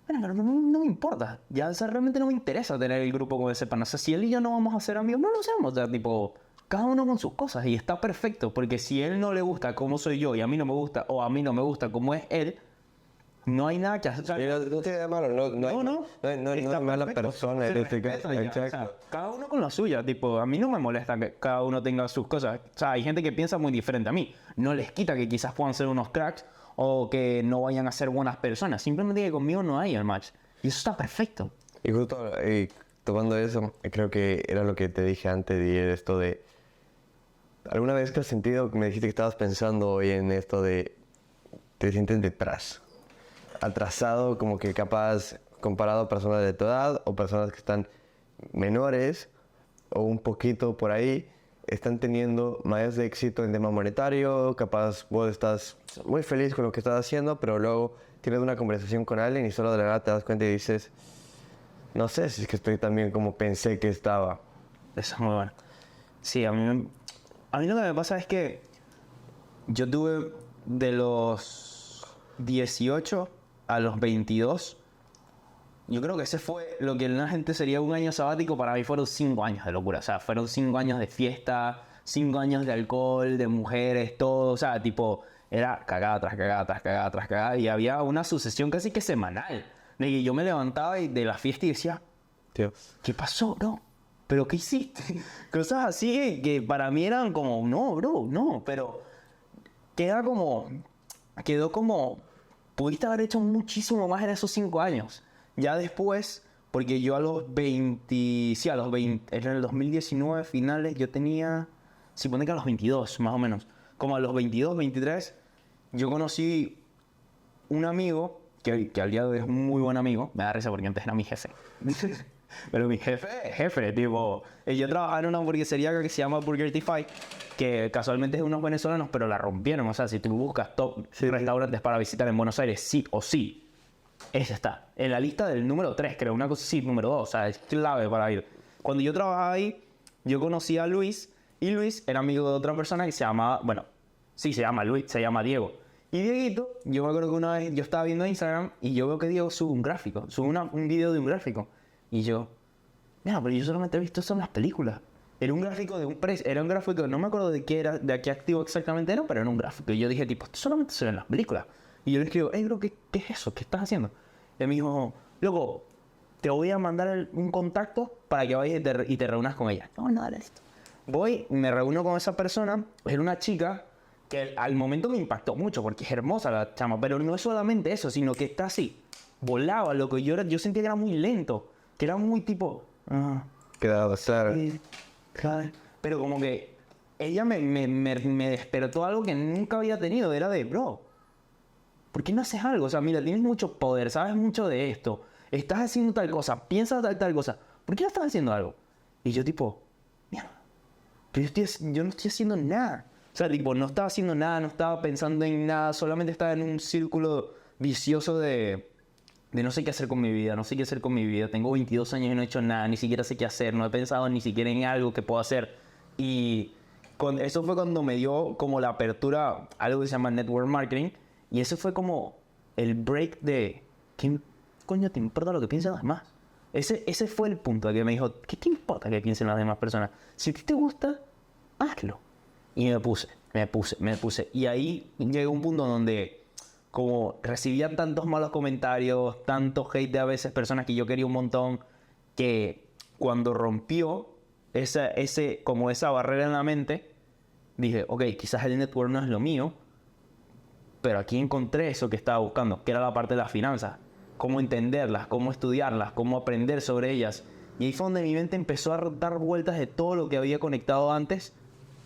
Speaker 1: Bueno, no me importa. Ya, o sea, realmente no me interesa tener el grupo con ese pana. O sea, si él y yo no vamos a ser amigos, no lo seamos. O sea, tipo, cada uno con sus cosas. Y está perfecto. Porque si a él no le gusta cómo soy yo y a mí no me gusta, o a mí no me gusta cómo es él, no hay nada que hacer. O sea,
Speaker 2: No tiene nada malo, no es mala persona.
Speaker 1: Exacto. O sea, cada uno con la suya. Tipo, a mí no me molesta que cada uno tenga sus cosas. O sea, hay gente que piensa muy diferente a mí. No les quita que quizás puedan ser unos cracks o que no vayan a ser buenas personas. Simplemente que conmigo no hay el match. Y eso está perfecto.
Speaker 2: Y justo tomando eso, creo que era lo que te dije antes de esto de... ¿Alguna vez que has sentido, me dijiste que estabas pensando hoy en esto de... te sientes detrás? Atrasado, como que capaz comparado a personas de tu edad o personas que están menores o un poquito por ahí, están teniendo más éxito en tema monetario, capaz vos estás muy feliz con lo que estás haciendo, pero luego tienes una conversación con alguien y solo de la nada te das cuenta y dices, no sé si es que estoy tan bien como pensé que estaba.
Speaker 1: Eso es muy bueno. Sí, a mí lo que me pasa es que yo tuve de los 18 a los 22, yo creo que ese fue lo que la gente sería un año sabático, para mí fueron 5 años de locura. O sea, fueron 5 años de fiesta, 5 años de alcohol, de mujeres, todo. O sea, tipo, era cagada tras cagada, tras cagada, tras cagada. Y había una sucesión casi que semanal. De que yo me levantaba de la fiesta y decía,
Speaker 2: Dios,
Speaker 1: ¿qué pasó? No, ¿pero qué hiciste? Cosas así que para mí eran como, no, bro, no. Pero quedó como, pudiste haber hecho muchísimo más en esos 5 años. Ya después, Porque yo a los 20, sí, a los 20, en el 2019 finales yo tenía, se pone que a los 22 más o menos, como a los 22, 23, yo conocí un amigo, que al día de hoy es un muy buen amigo, me da risa porque antes era mi jefe. Pero mi jefe, tipo, yo trabajaba en una hamburguesería que se llama Burgertify, que casualmente es de unos venezolanos, pero la rompieron. O sea, si tú buscas top restaurantes para visitar en Buenos Aires, sí o sí, ese está. En la lista del número 3, creo, una cosa así, número 2, o sea, es clave para ir. Cuando yo trabajaba ahí, yo conocí a Luis, y Luis era amigo de otra persona que se llamaba, bueno, sí, se llama Luis, se llama Diego. Y Dieguito, yo me acuerdo que una vez yo estaba viendo Instagram y yo veo que Diego sube un gráfico, sube un video de un gráfico. Y yo, mira, pero yo solamente he visto eso en las películas. Era un gráfico de un precio, era un gráfico, no me acuerdo de qué era, de qué activo exactamente era, pero era un gráfico. Y yo dije, tipo, esto solamente se ve en las películas. Y yo le escribo, hey, bro, ¿qué es eso? ¿Qué estás haciendo? Y él me dijo, loco, te voy a mandar un contacto para que vayas y te reúnas con ella. No, dale, listo. Voy, me reúno con esa persona, era una chica que al momento me impactó mucho porque es hermosa la chama, pero no es solamente eso, sino que está así, volaba, loco. Yo sentía que era muy lento, que era muy tipo...
Speaker 2: Quedado, claro.
Speaker 1: Claro. Pero como que ella me despertó algo que nunca había tenido, era de, bro, ¿por qué no haces algo? O sea, mira, tienes mucho poder, sabes mucho de esto, estás haciendo tal cosa, piensas tal cosa, ¿por qué no estás haciendo algo? Y yo tipo, mierda, pero yo no estoy haciendo nada. O sea, tipo, no estaba haciendo nada, no estaba pensando en nada, solamente estaba en un círculo vicioso de no sé qué hacer con mi vida, no sé qué hacer con mi vida. Tengo 22 años y no he hecho nada, ni siquiera sé qué hacer, no he pensado ni siquiera en algo que puedo hacer. Y eso fue cuando me dio como la apertura a algo que se llama Network Marketing. Y eso fue como el break de, ¿qué coño te importa lo que piensan los demás? Ese fue el punto de que me dijo, ¿qué te importa que piensen las demás personas? Si a ti te gusta, hazlo. Y me puse. Y ahí llegó un punto donde, como recibía tantos malos comentarios, tanto hate de a veces personas que yo quería un montón, que cuando rompió como esa barrera en la mente, dije, ok, quizás el network no es lo mío, pero aquí encontré eso que estaba buscando, que era la parte de las finanzas. Cómo entenderlas, cómo estudiarlas, cómo aprender sobre ellas. Y ahí fue donde mi mente empezó a dar vueltas de todo lo que había conectado antes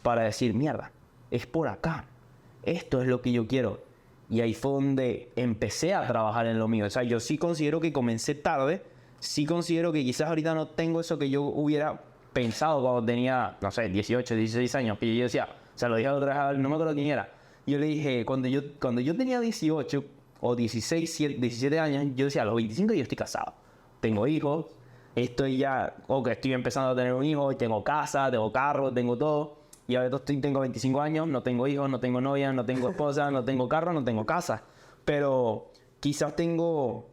Speaker 1: para decir, mierda, es por acá. Esto es lo que yo quiero. Y ahí fue donde empecé a trabajar en lo mío. O sea, yo sí considero que comencé tarde. Sí considero que quizás ahorita no tengo eso que yo hubiera pensado cuando tenía, no sé, 18, 16 años. Que yo decía, o sea, lo dije otra vez, no me acuerdo quién era. Yo le dije, cuando yo tenía 18 o 16, 17 años, yo decía, a los 25 yo estoy casado. Tengo hijos, estoy empezando a tener un hijo, tengo casa, tengo carro, tengo todo. Y ahora tengo 25 años, no tengo hijos, no tengo novia, no tengo esposa, no tengo carro, no tengo casa. Pero quizás tengo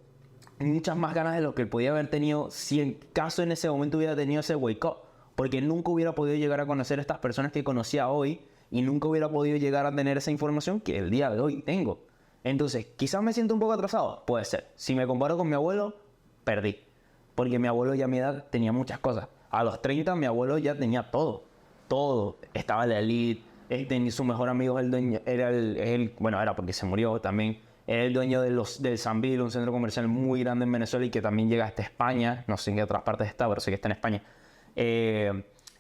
Speaker 1: muchas más ganas de lo que podía haber tenido si en caso en ese momento hubiera tenido ese wake up. Porque nunca hubiera podido llegar a conocer a estas personas que conocía hoy y nunca hubiera podido llegar a tener esa información que el día de hoy tengo. Entonces, quizás me siento un poco atrasado, puede ser. Si me comparo con mi abuelo, perdí. Porque mi abuelo ya a mi edad tenía muchas cosas. A los 30 mi abuelo ya tenía todo. Todo. Estaba en la elite. Su mejor amigo era porque se murió también. Era el dueño del Sambil, un centro comercial muy grande en Venezuela y que también llega hasta España. No sé en qué otras partes está, pero sé que está en España.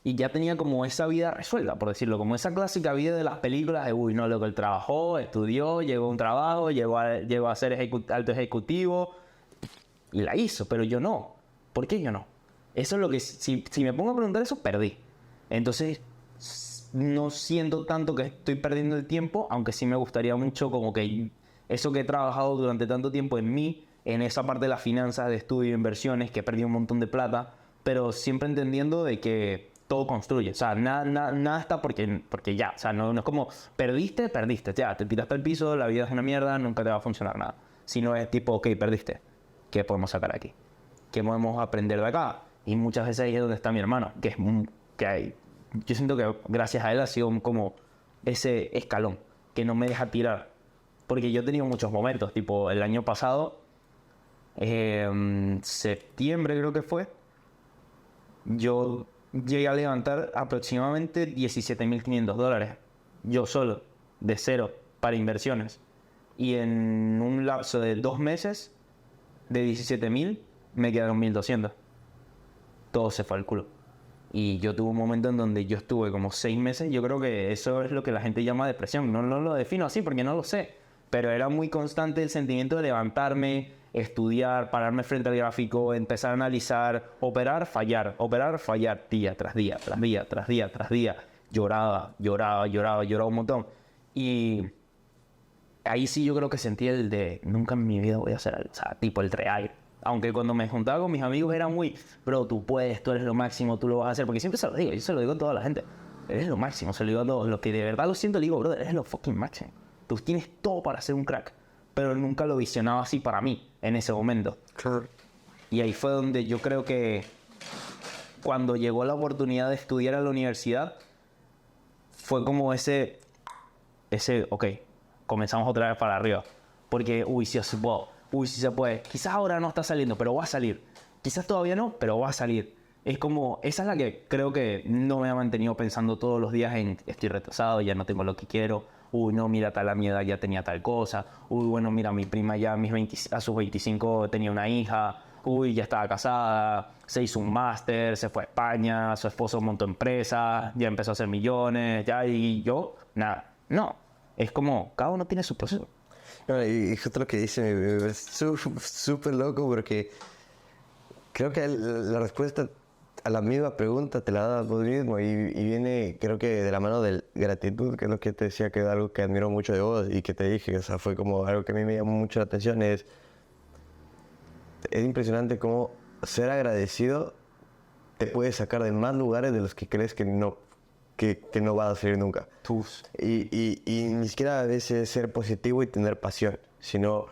Speaker 1: Y ya tenía como esa vida resuelta, por decirlo. Como esa clásica vida de las películas de, uy, no, loco, él trabajó, estudió, llegó a un trabajo, llegó a ser alto ejecutivo y la hizo, pero yo no. ¿Por qué yo no? Eso es lo que, si me pongo a preguntar eso, perdí. Entonces, no siento tanto que estoy perdiendo el tiempo, aunque sí me gustaría mucho como que eso que he trabajado durante tanto tiempo en mí, en esa parte de las finanzas, de estudio, inversiones, que he perdido un montón de plata, pero siempre entendiendo de que todo construye. O sea, nada está porque ya. O sea, no es como, perdiste, ya, te tiraste al piso, la vida es una mierda, nunca te va a funcionar nada. Sino es tipo, ok, perdiste. ¿Qué podemos sacar aquí? ¿Qué podemos aprender de acá? Y muchas veces ahí es donde está mi hermano, yo siento que gracias a él ha sido como ese escalón que no me deja tirar. Porque yo he tenido muchos momentos, tipo el año pasado, septiembre creo que fue, yo llegué a levantar aproximadamente $17,500, yo solo, de cero, para inversiones. Y en un lapso de 2 meses, de 17,000, me quedaron 1200. Todo se fue al culo. Y yo tuve un momento en donde yo estuve como 6 meses. Yo creo que eso es lo que la gente llama depresión. No lo defino así porque no lo sé. Pero era muy constante el sentimiento de levantarme, estudiar, pararme frente al gráfico, empezar a analizar, operar, fallar, día tras día, tras día, tras día, tras día. Lloraba un montón. Y ahí sí yo creo que sentí el de nunca en mi vida voy a hacer algo. O sea, tipo el real. Aunque cuando me juntaba con mis amigos era muy, bro, tú puedes, tú eres lo máximo, tú lo vas a hacer. Porque siempre se lo digo, yo se lo digo a toda la gente. Eres lo máximo, se lo digo a todos. Los que de verdad lo siento, le digo, bro, eres lo fucking máximo. Tú tienes todo para ser un crack. Pero nunca lo visionaba así para mí, en ese momento.
Speaker 2: Claro.
Speaker 1: Y ahí fue donde yo creo que cuando llegó la oportunidad de estudiar a la universidad, fue como ese, ok, comenzamos otra vez para arriba. Porque, sí se puede, sí se puede. Quizás ahora no está saliendo, pero va a salir. Quizás todavía no, pero va a salir. Es como, esa es la que creo que no me ha mantenido pensando todos los días en estoy retrasado, ya no tengo lo que quiero. No, mira, tal a mi edad ya tenía tal cosa. Bueno, mira, mi prima ya a sus 25 tenía una hija. Ya estaba casada, se hizo un máster, se fue a España, su esposo montó empresa, ya empezó a hacer millones, ya, y yo, nada. No, es como, cada uno tiene su proceso.
Speaker 2: No, y justo lo que dice es súper loco porque creo que la respuesta a la misma pregunta te la da vos mismo y viene, creo que de la mano de gratitud, que es lo que te decía, que es algo que admiro mucho de vos y que te dije, o sea, fue como algo que a mí me llamó mucho la atención, es impresionante cómo ser agradecido te puede sacar de más lugares de los que crees que no vas a salir nunca. Y ni siquiera a veces ser positivo y tener pasión, sino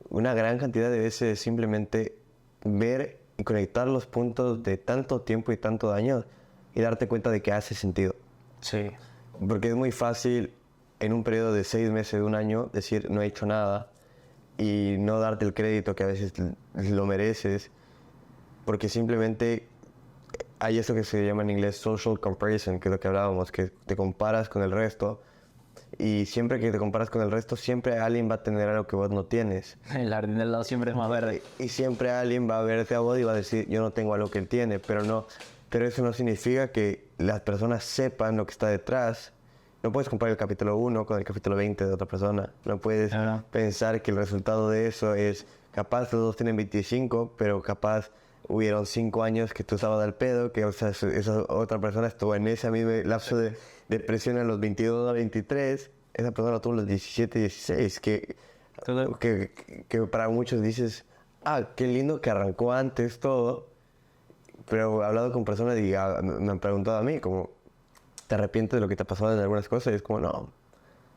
Speaker 2: una gran cantidad de veces simplemente ver y conectar los puntos de tanto tiempo y tanto daño y darte cuenta de que hace sentido.
Speaker 1: Sí.
Speaker 2: Porque es muy fácil en un periodo de 6 meses, de un año, decir no he hecho nada y no darte el crédito que a veces lo mereces, porque simplemente hay eso que se llama en inglés social comparison, que es lo que hablábamos, que te comparas con el resto y siempre que te comparas con el resto, siempre alguien va a tener algo que vos no tienes.
Speaker 1: El jardín del lado siempre es más verde.
Speaker 2: Y siempre alguien va a verte a vos y va a decir, yo no tengo algo que él tiene, pero eso no significa que las personas sepan lo que está detrás. No puedes comparar el capítulo 1 con el capítulo 20 de otra persona. No puedes pensar que el resultado de eso es, capaz los dos tienen 25, pero capaz hubieron 5 años que tú estabas al pedo, que esa otra persona estuvo en ese mismo lapso de depresión a los 22 a 23, esa persona lo tuvo a los 17, 16, que para muchos dices, qué lindo que arrancó antes todo, pero he hablado con personas y me han preguntado a mí, como, ¿te arrepientes de lo que te ha pasado en algunas cosas? Y es como, no,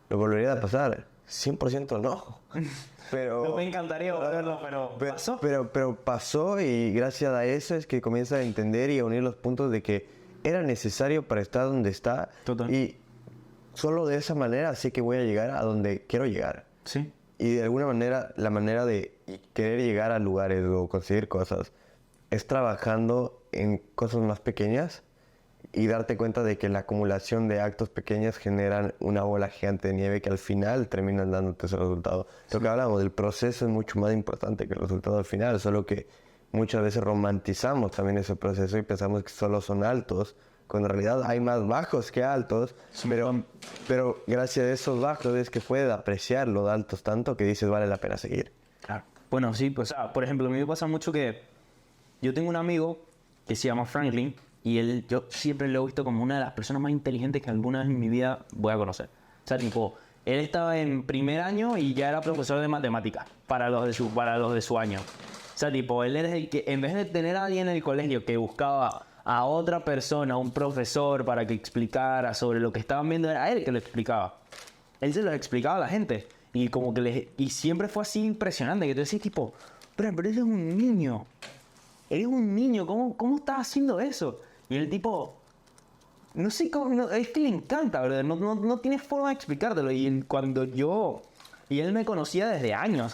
Speaker 2: ¿lo volvería a pasar? 100% no. Pero,
Speaker 1: no me encantaría volverlo, pero pasó.
Speaker 2: Pero pasó y gracias a eso es que comienza a entender y a unir los puntos de que era necesario para estar donde está.
Speaker 1: Total.
Speaker 2: Y solo de esa manera sé que voy a llegar a donde quiero llegar.
Speaker 1: Sí.
Speaker 2: Y de alguna manera, la manera de querer llegar a lugares o conseguir cosas es trabajando en cosas más pequeñas y darte cuenta de que la acumulación de actos pequeños generan una bola gigante de nieve que al final terminan dándote ese resultado. Sí. Lo que hablamos del proceso es mucho más importante que el resultado al final, solo que muchas veces romantizamos también ese proceso y pensamos que solo son altos, cuando en realidad hay más bajos que altos, sí. pero gracias a esos bajos es que puedes apreciar los altos tanto que dices vale la pena seguir.
Speaker 1: Claro. Bueno, sí, pues por ejemplo, a mí me pasa mucho que yo tengo un amigo que se llama Franklin y yo siempre lo he visto como una de las personas más inteligentes que alguna vez en mi vida voy a conocer. O sea, tipo, él estaba en primer año y ya era profesor de matemáticas para los de su año. O sea, tipo, él era el que, en vez de tener a alguien en el colegio que buscaba a otra persona, un profesor, para que explicara sobre lo que estaban viendo, era él que lo explicaba. Él se lo explicaba a la gente. Y como que y siempre fue así impresionante, que tú decías, tipo, pero él es un niño. Eres un niño, ¿cómo estás haciendo eso? Y el tipo, no sé cómo, es que le encanta, ¿verdad? No tiene forma de explicártelo. Y él me conocía desde años,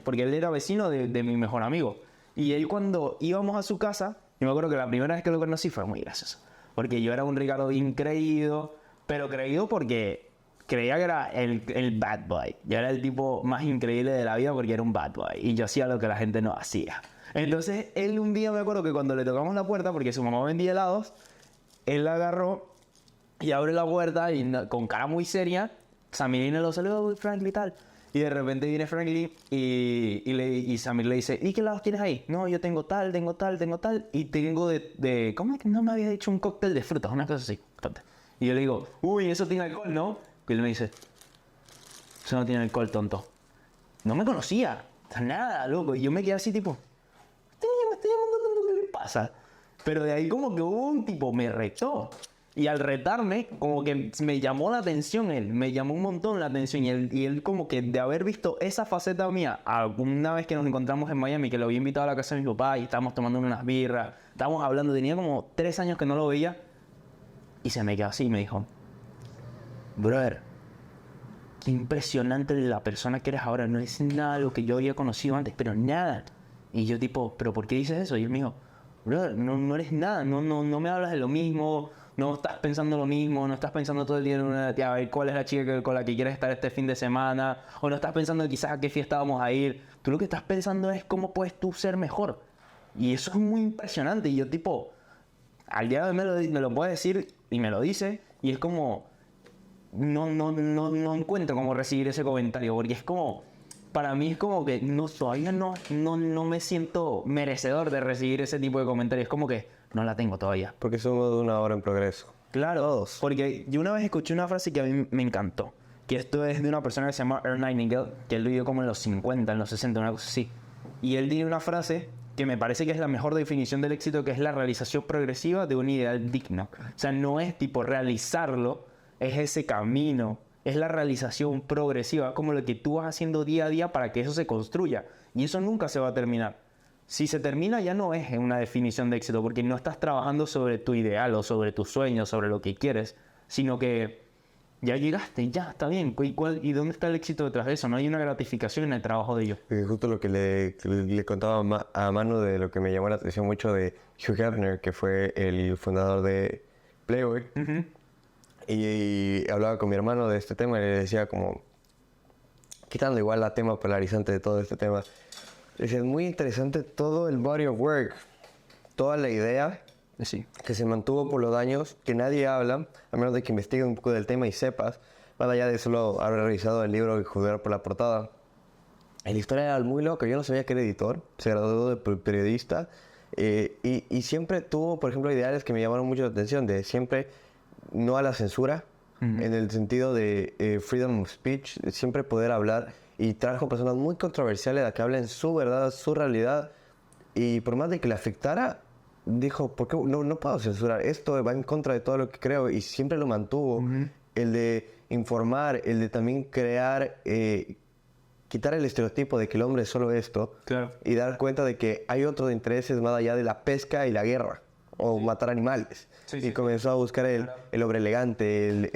Speaker 1: porque él era vecino de mi mejor amigo. Y él cuando íbamos a su casa, yo me acuerdo que la primera vez que lo conocí fue muy gracioso. Porque yo era un Ricardo bien creído, pero creído porque creía que era el bad boy. Yo era el tipo más increíble de la vida porque era un bad boy. Y yo hacía lo que la gente no hacía. Entonces, él un día me acuerdo que cuando le tocamos la puerta, porque su mamá vendía helados, él la agarró y abre la puerta y con cara muy seria, Samir lo saluda, "Uy, Franklin y tal". Y de repente viene Franklin y Samir le dice, ¿y qué helados tienes ahí? No, yo tengo tal, tengo tal, tengo tal. Y tengo ¿cómo es que no me había dicho un cóctel de frutas? Una cosa así. Y yo le digo, uy, eso tiene alcohol, ¿no? Y él me dice, eso no tiene alcohol, tonto. No me conocía. O sea, nada, loco. Y yo me quedé así tipo, me estoy llamando tanto, ¿qué le pasa? Pero de ahí como que hubo un tipo, me retó. Y al retarme, como que me llamó la atención él, me llamó un montón la atención. Y él como que de haber visto esa faceta mía, alguna vez que nos encontramos en Miami, que lo había invitado a la casa de mi papá y estábamos tomando unas birras, estábamos hablando, tenía como 3 años que no lo veía. Y se me quedó así y me dijo, brother, qué impresionante la persona que eres ahora. No es nada lo que yo había conocido antes, pero nada. Y yo tipo, ¿pero por qué dices eso? Y él me dijo, brother, no eres nada, no me hablas de lo mismo, no estás pensando lo mismo, no estás pensando todo el día en a ver cuál es la chica con la que quieres estar este fin de semana, o no estás pensando quizás a qué fiesta vamos a ir. Tú lo que estás pensando es cómo puedes tú ser mejor. Y eso es muy impresionante. Y yo tipo, al día de hoy me lo puede decir y me lo dice, y es como... No encuentro cómo recibir ese comentario, porque es como, para mí es como que todavía no me siento merecedor de recibir ese tipo de comentarios, es como que no la tengo todavía.
Speaker 2: Porque somos una obra en progreso.
Speaker 1: Claro,
Speaker 2: Todos.
Speaker 1: porque yo una vez escuché una frase que a mí me encantó, que esto es de una persona que se llama Earl Nightingale, que él vivió como en los 50, en los 60, una cosa así. Y él tiene una frase que me parece que es la mejor definición del éxito, que es la realización progresiva de un ideal digno. O sea, no es tipo realizarlo, es ese camino, es la realización progresiva, como lo que tú vas haciendo día a día para que eso se construya. Y eso nunca se va a terminar. Si se termina ya no es una definición de éxito, porque no estás trabajando sobre tu ideal o sobre tus sueños, sobre lo que quieres, sino que ya llegaste, ya está bien. ¿Y dónde está el éxito detrás de eso? No hay una gratificación en el trabajo de ellos.
Speaker 2: Justo lo que le contaba a Manu de lo que me llamó la atención mucho de Hugh Hefner, que fue el fundador de Playboy. Y hablaba con mi hermano de este tema y le decía como, quitando igual la tema polarizante de todo este tema, le decía, es muy interesante todo el body of work, toda la idea
Speaker 1: Sí.
Speaker 2: que se mantuvo por los años, que nadie habla, a menos de que investigues un poco del tema y sepas, más allá de solo haber revisado el libro y juzgar por la portada. La historia era muy loca, yo no sabía que era editor, se graduó de periodista y siempre tuvo, por ejemplo, ideales que me llamaron mucho la atención, de siempre no a la censura, en el sentido de freedom of speech, de siempre poder hablar, y trajo personas muy controversiales a que hablen su verdad, su realidad, y por más de que le afectara, dijo, ¿por qué no puedo censurar? Esto va en contra de todo lo que creo, y siempre lo mantuvo, el de informar, el de también crear... quitar el estereotipo de que el hombre es solo esto,
Speaker 1: Claro.
Speaker 2: y dar cuenta de que hay otros intereses más allá de la pesca y la guerra, o matar animales. Y comenzó a buscar el hombre elegante.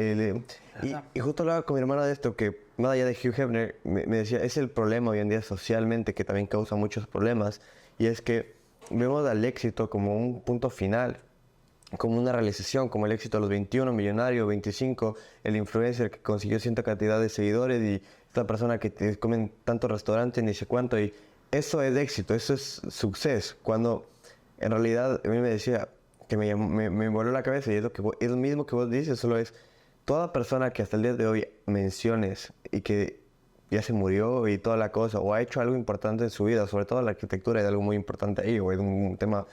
Speaker 2: Y justo hablaba con mi hermana de esto, que más allá de Hugh Hefner, me decía, es el problema hoy en día socialmente, que también causa muchos problemas, y es que vemos al éxito como un punto final, como una realización, como el éxito de los 21, millonario, 25, el influencer que consiguió cierta cantidad de seguidores y esta persona que te comen tantos restaurantes, ni sé cuánto, y eso es éxito, eso es suceso, cuando en realidad a mí me decía que me voló la cabeza y es lo mismo que vos dices, solo es toda persona que hasta el día de hoy menciones y que ya se murió y toda la cosa, o ha hecho algo importante en su vida, sobre todo la arquitectura es algo muy importante ahí, o es un tema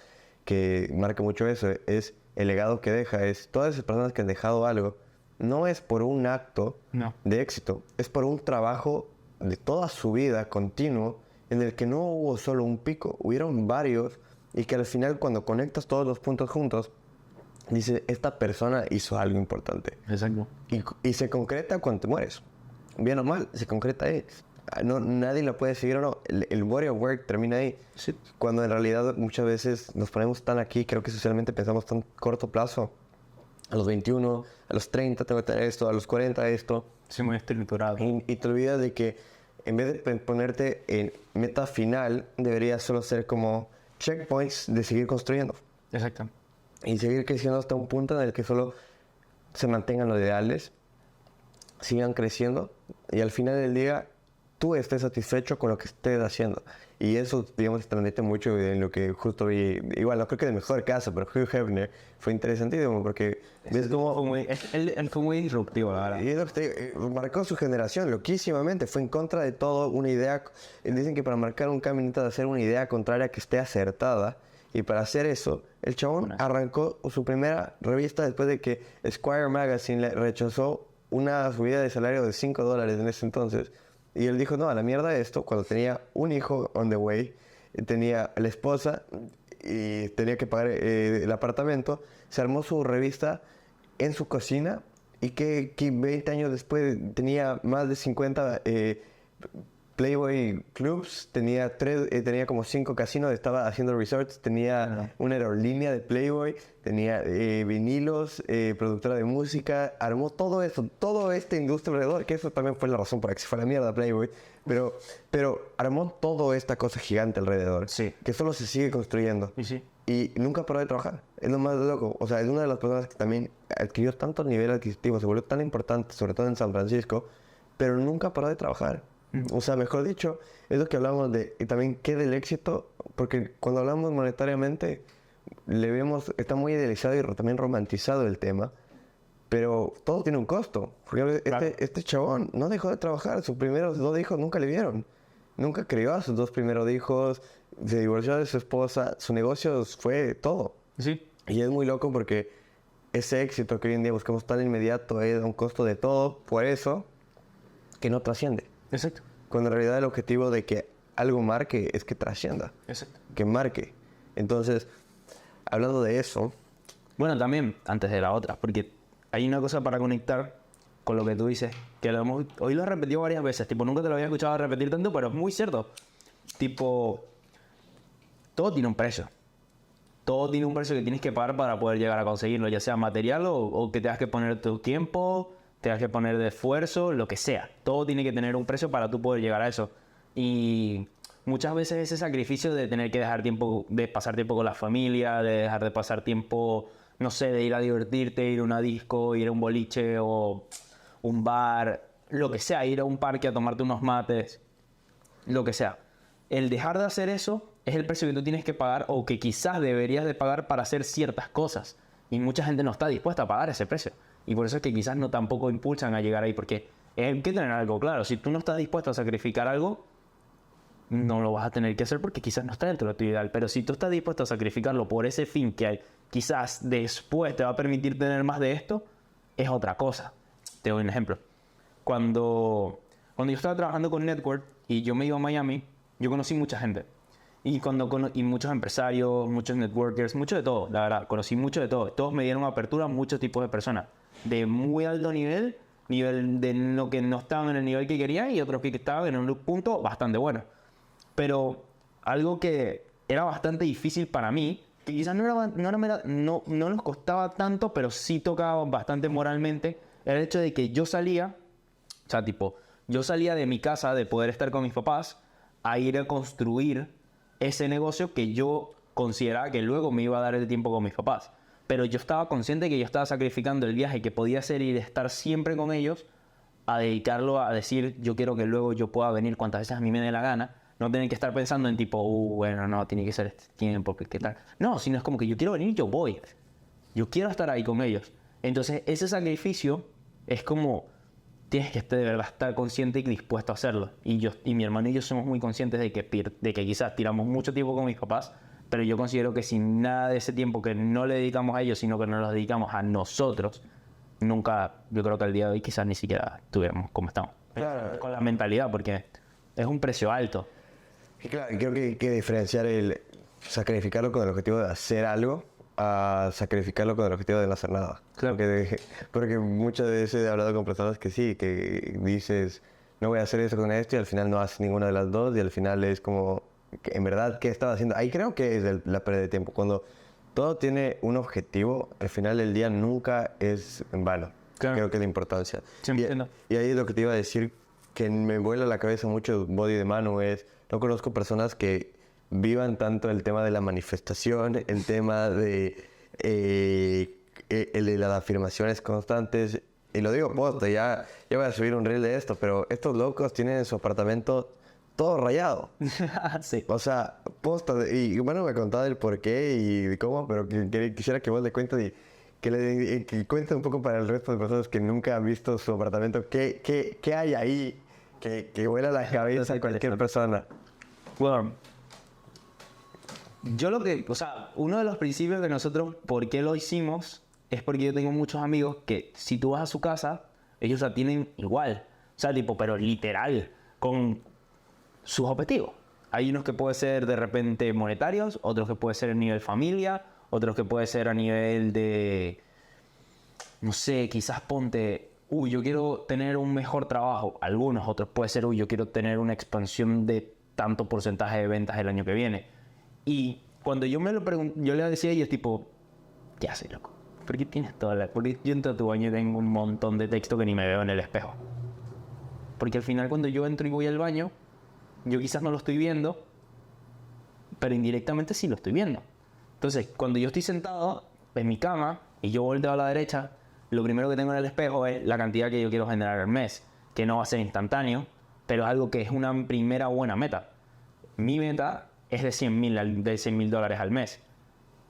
Speaker 2: que marca mucho eso, es el legado que deja, es todas esas personas que han dejado algo, no es por un acto de éxito, es por un trabajo de toda su vida continuo, en el que no hubo solo un pico, hubieron varios, y que al final cuando conectas todos los puntos juntos, dices, esta persona hizo algo importante.
Speaker 1: Exacto.
Speaker 2: Y se concreta cuando te mueres, bien o mal, se concreta ahí. No, nadie lo puede seguir o no. El body of work termina ahí.
Speaker 1: Sí.
Speaker 2: Cuando en realidad muchas veces nos ponemos tan aquí, creo que socialmente pensamos tan corto plazo. A los 21, a los 30 tengo que tener esto, a los 40 esto.
Speaker 1: Sí, muy estructurado.
Speaker 2: Y te olvidas de que en vez de ponerte en meta final, debería solo ser como checkpoints de seguir construyendo.
Speaker 1: Exacto.
Speaker 2: Y seguir creciendo hasta un punto en el que solo se mantengan los ideales, sigan creciendo y al final del día tú estés satisfecho con lo que estés haciendo. Y eso, digamos, se transmite mucho en lo que justo vi. Igual, no creo que es el mejor caso, pero Hugh Hefner fue interesantísimo porque ves cómo...
Speaker 1: Él fue muy disruptivo, la verdad.
Speaker 2: Y es lo que te digo, marcó su generación loquísimamente, fue en contra de todo, una idea, dicen que para marcar un cambio necesitas hacer una idea contraria que esté acertada, y para hacer eso, el chabón arrancó su primera revista después de que Esquire Magazine le rechazó una subida de salario de $5 en ese entonces, y él dijo, no, a la mierda esto, cuando tenía un hijo on the way, tenía la esposa y tenía que pagar el apartamento, se armó su revista en su cocina y que 20 años después tenía más de 50 Playboy Clubs, tenía como 5 casinos, estaba haciendo resorts, tenía una aerolínea de Playboy, tenía vinilos, productora de música, armó todo eso, toda esta industria alrededor, que eso también fue la razón por la que se fue a la mierda Playboy, pero armó toda esta cosa gigante alrededor, que solo se sigue construyendo. Y nunca paró de trabajar. Es lo más loco. O sea, es una de las personas que también adquirió tanto nivel adquisitivo, se volvió tan importante, sobre todo en San Francisco, pero nunca paró de trabajar. O sea, mejor dicho, es lo que hablamos de, y también qué del éxito, porque cuando hablamos monetariamente, le vemos, está muy idealizado y también romantizado el tema, pero todo tiene un costo. Porque este chabón no dejó de trabajar, sus primeros 2 hijos nunca le vieron. Nunca crió a sus 2 primeros hijos, se divorció de su esposa, su negocio fue todo. Y es muy loco porque ese éxito que hoy en día buscamos tan inmediato es a un costo de todo, por eso que no trasciende.
Speaker 1: Exacto.
Speaker 2: Cuando en realidad el objetivo de que algo marque es que trascienda.
Speaker 1: Exacto. Que
Speaker 2: marque. Entonces, hablando de eso...
Speaker 1: Bueno, también, antes de la otra, porque hay una cosa para conectar con lo que tú dices, que hoy lo he repetido varias veces, tipo, nunca te lo había escuchado repetir tanto, pero es muy cierto. Tipo, todo tiene un precio. Todo tiene un precio que tienes que pagar para poder llegar a conseguirlo, ya sea material o que tengas que poner tu tiempo, tengas que poner de esfuerzo, lo que sea. Todo tiene que tener un precio para tú poder llegar a eso. Y muchas veces ese sacrificio de tener que dejar tiempo, de pasar tiempo con la familia, de dejar de pasar tiempo, no sé, de ir a divertirte, ir a una disco, ir a un boliche o un bar, lo que sea, ir a un parque a tomarte unos mates, lo que sea. El dejar de hacer eso es el precio que tú tienes que pagar o que quizás deberías de pagar para hacer ciertas cosas. Y mucha gente no está dispuesta a pagar ese precio. Y por eso es que quizás no tampoco impulsan a llegar ahí, porque hay que tener algo claro. Si tú no estás dispuesto a sacrificar algo, no lo vas a tener que hacer porque quizás no está dentro de tu ideal. Pero si tú estás dispuesto a sacrificarlo por ese fin que hay, quizás después te va a permitir tener más de esto, es otra cosa. Te doy un ejemplo. Cuando yo estaba trabajando con Network y yo me iba a Miami, yo conocí mucha gente. Y muchos empresarios, muchos networkers, mucho de todo, la verdad. Conocí mucho de todo. Todos me dieron apertura a muchos tipos de personas. De muy alto nivel de lo que no estaban en el nivel que quería y otros que estaban en un punto bastante bueno. Pero algo que era bastante difícil para mí, que quizás no nos costaba tanto, pero sí tocaba bastante moralmente, era el hecho de que yo salía de mi casa, de poder estar con mis papás, a ir a construir ese negocio que yo consideraba que luego me iba a dar el tiempo con mis papás. Pero yo estaba consciente que yo estaba sacrificando el viaje que podía hacer y de estar siempre con ellos a dedicarlo a decir, yo quiero que luego yo pueda venir cuantas veces a mí me dé la gana, no tener que estar pensando en tipo, bueno, no, tiene que ser este tiempo, ¿qué tal? No, sino es como que yo quiero venir, yo voy. Yo quiero estar ahí con ellos. Entonces, ese sacrificio es como, tienes que de verdad estar consciente y dispuesto a hacerlo. Y mi hermano y yo somos muy conscientes de que quizás tiramos mucho tiempo con mis papás, pero yo considero que sin nada de ese tiempo que no le dedicamos a ellos, sino que nos lo dedicamos a nosotros, nunca, yo creo que al día de hoy quizás ni siquiera estuviéramos como estamos.
Speaker 2: Claro.
Speaker 1: Con la mentalidad, porque es un precio alto.
Speaker 2: Y claro, creo que hay que diferenciar el sacrificarlo con el objetivo de hacer algo a sacrificarlo con el objetivo de no hacer nada.
Speaker 1: Claro.
Speaker 2: Porque muchas veces he hablado con personas que sí, que dices, no voy a hacer eso con esto, y al final no haces ninguna de las dos, y al final es como, en verdad, ¿qué estaba haciendo? Ahí creo que es la pérdida de tiempo. Cuando todo tiene un objetivo, al final del día nunca es en vano. Claro. Creo que es la importancia.
Speaker 1: Sí,
Speaker 2: y ahí lo que te iba a decir, que me vuela la cabeza mucho Body de Manu, es, no conozco personas que vivan tanto el tema de la manifestación, el tema de las afirmaciones constantes, y lo digo posta, ya voy a subir un reel de esto, pero estos locos tienen en su apartamento todo rayado.
Speaker 1: Sí.
Speaker 2: O sea, posta, y bueno, me contaba el por qué y cómo, pero quisiera que vos le cuentes que cuente un poco para el resto de personas que nunca han visto su apartamento, qué hay ahí que vuela la cabeza a cualquier persona.
Speaker 1: Bueno, yo o sea, uno de los principios de nosotros, ¿por qué lo hicimos? Es porque yo tengo muchos amigos que si tú vas a su casa, ellos la tienen igual. O sea, tipo, pero literal, con sus objetivos. Hay unos que pueden ser de repente monetarios, otros que pueden ser a nivel familia, otros que puede ser a nivel de, no sé, quizás ponte, yo quiero tener un mejor trabajo. Algunos, otros puede ser, yo quiero tener una expansión de tanto porcentaje de ventas el año que viene. Y cuando yo me lo pregunté, yo le decía a ellos tipo, ¿qué haces, loco? ¿Por qué tienes toda la...? Porque yo entro a tu baño y tengo un montón de texto que ni me veo en el espejo. Porque al final cuando yo entro y voy al baño, yo quizás no lo estoy viendo, pero indirectamente sí lo estoy viendo. Entonces, cuando yo estoy sentado en mi cama y yo volteo a la derecha, lo primero que tengo en el espejo es la cantidad que yo quiero generar al mes, que no va a ser instantáneo, pero es algo que es una primera buena meta. Mi meta es de $100,000 al mes.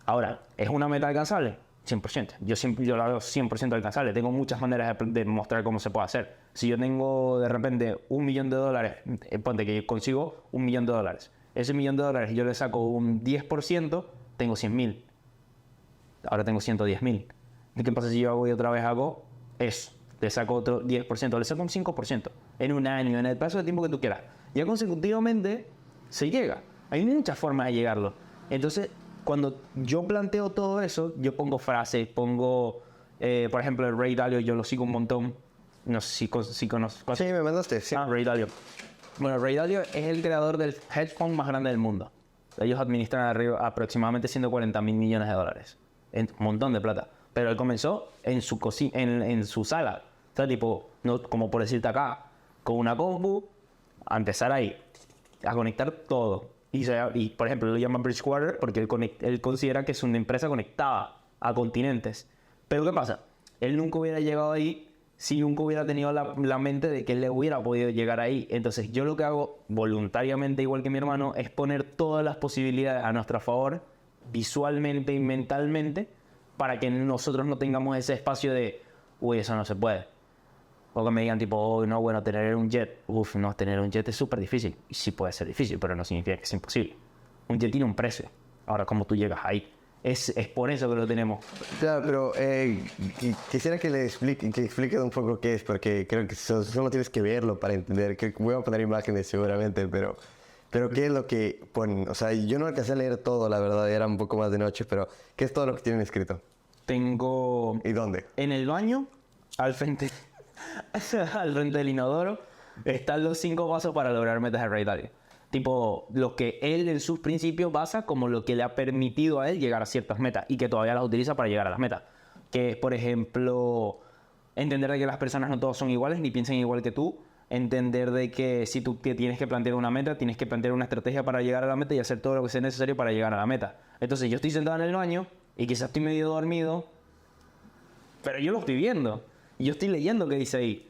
Speaker 1: Ahora, ¿es una meta alcanzable? 100%. Yo la veo 100% alcanzable. Tengo muchas maneras de mostrar cómo se puede hacer. Si yo tengo de repente $1,000,000, ponte que yo consigo $1,000,000. Ese $1,000,000 yo le saco un 10%, tengo 100,000. Ahora tengo 110,000. ¿Y qué pasa si yo otra vez hago eso? Le saco otro 10%, le saco un 5%. En un año, en el plazo de tiempo que tú quieras. Ya consecutivamente se llega. Hay muchas formas de llegarlo. Entonces, cuando yo planteo todo eso, yo pongo frases, pongo, por ejemplo, el Ray Dalio, yo lo sigo un montón. No sé si conozco.
Speaker 2: Sí, me mandaste, sí.
Speaker 1: Ray Dalio. Bueno, Ray Dalio es el creador del hedge fund más grande del mundo. Ellos administran aproximadamente $140,000,000,000. Un montón de plata. Pero él comenzó en su en su sala. O sea, tipo, no, como por decirte acá, con una compu, a empezar ahí, a conectar todo. Y por ejemplo, lo llaman Bridgewater porque él considera que es una empresa conectada a continentes. Pero ¿qué pasa? Él nunca hubiera llegado ahí si nunca hubiera tenido la mente de que él le hubiera podido llegar ahí. Entonces yo lo que hago voluntariamente, igual que mi hermano, es poner todas las posibilidades a nuestro favor, visualmente y mentalmente, para que nosotros no tengamos ese espacio de, eso no se puede. O que me digan tipo, no, bueno, tener un jet. No, tener un jet es súper difícil. Y sí puede ser difícil, pero no significa que es imposible. Un jet tiene un precio. Ahora, ¿cómo tú llegas ahí? Es por eso que lo tenemos.
Speaker 2: Claro, pero quisiera que explique un poco qué es, porque creo que solo tienes que verlo para entender. Que voy a poner imágenes seguramente, pero ¿qué es lo que ponen? O sea, yo no alcancé a leer todo, la verdad, era un poco más de noche, pero ¿qué es todo lo que tienen escrito?
Speaker 1: Tengo...
Speaker 2: ¿Y dónde?
Speaker 1: En el baño, al frente del inodoro, están los 5 pasos para lograr metas de Ray Dalio. Tipo, lo que él en sus principios basa como lo que le ha permitido a él llegar a ciertas metas y que todavía las utiliza para llegar a las metas. Que es, por ejemplo, entender de que las personas no todas son iguales ni piensan igual que tú. Entender de que si tú tienes que plantear una meta, tienes que plantear una estrategia para llegar a la meta y hacer todo lo que sea necesario para llegar a la meta. Entonces yo estoy sentado en el baño y quizás estoy medio dormido, pero yo lo estoy viendo. Y yo estoy leyendo qué dice ahí.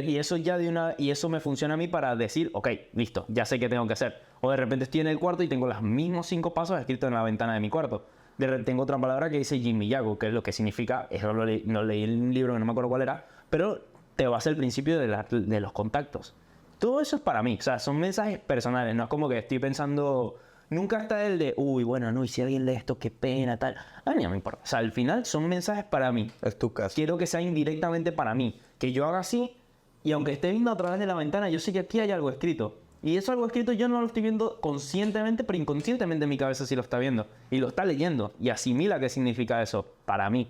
Speaker 1: Y eso me funciona a mí para decir, ok, listo, ya sé qué tengo que hacer. O de repente estoy en el cuarto y tengo los mismos 5 pasos escritos en la ventana de mi cuarto. Tengo otra palabra que dice Jimiyago, que es lo que significa, eso no leí en un libro que no me acuerdo cuál era, pero te va a ser el principio de los contactos. Todo eso es para mí, o sea, son mensajes personales, no es como que estoy pensando... Nunca está el de, bueno, no, y si alguien lee esto, qué pena, tal. A mí no me importa. O sea, al final son mensajes para mí.
Speaker 2: Es tu caso.
Speaker 1: Quiero que sea indirectamente para mí. Que yo haga así, y aunque esté viendo a través de la ventana, yo sé que aquí hay algo escrito. Y eso algo escrito yo no lo estoy viendo conscientemente, pero inconscientemente en mi cabeza sí lo está viendo. Y lo está leyendo. Y asimila qué significa eso para mí.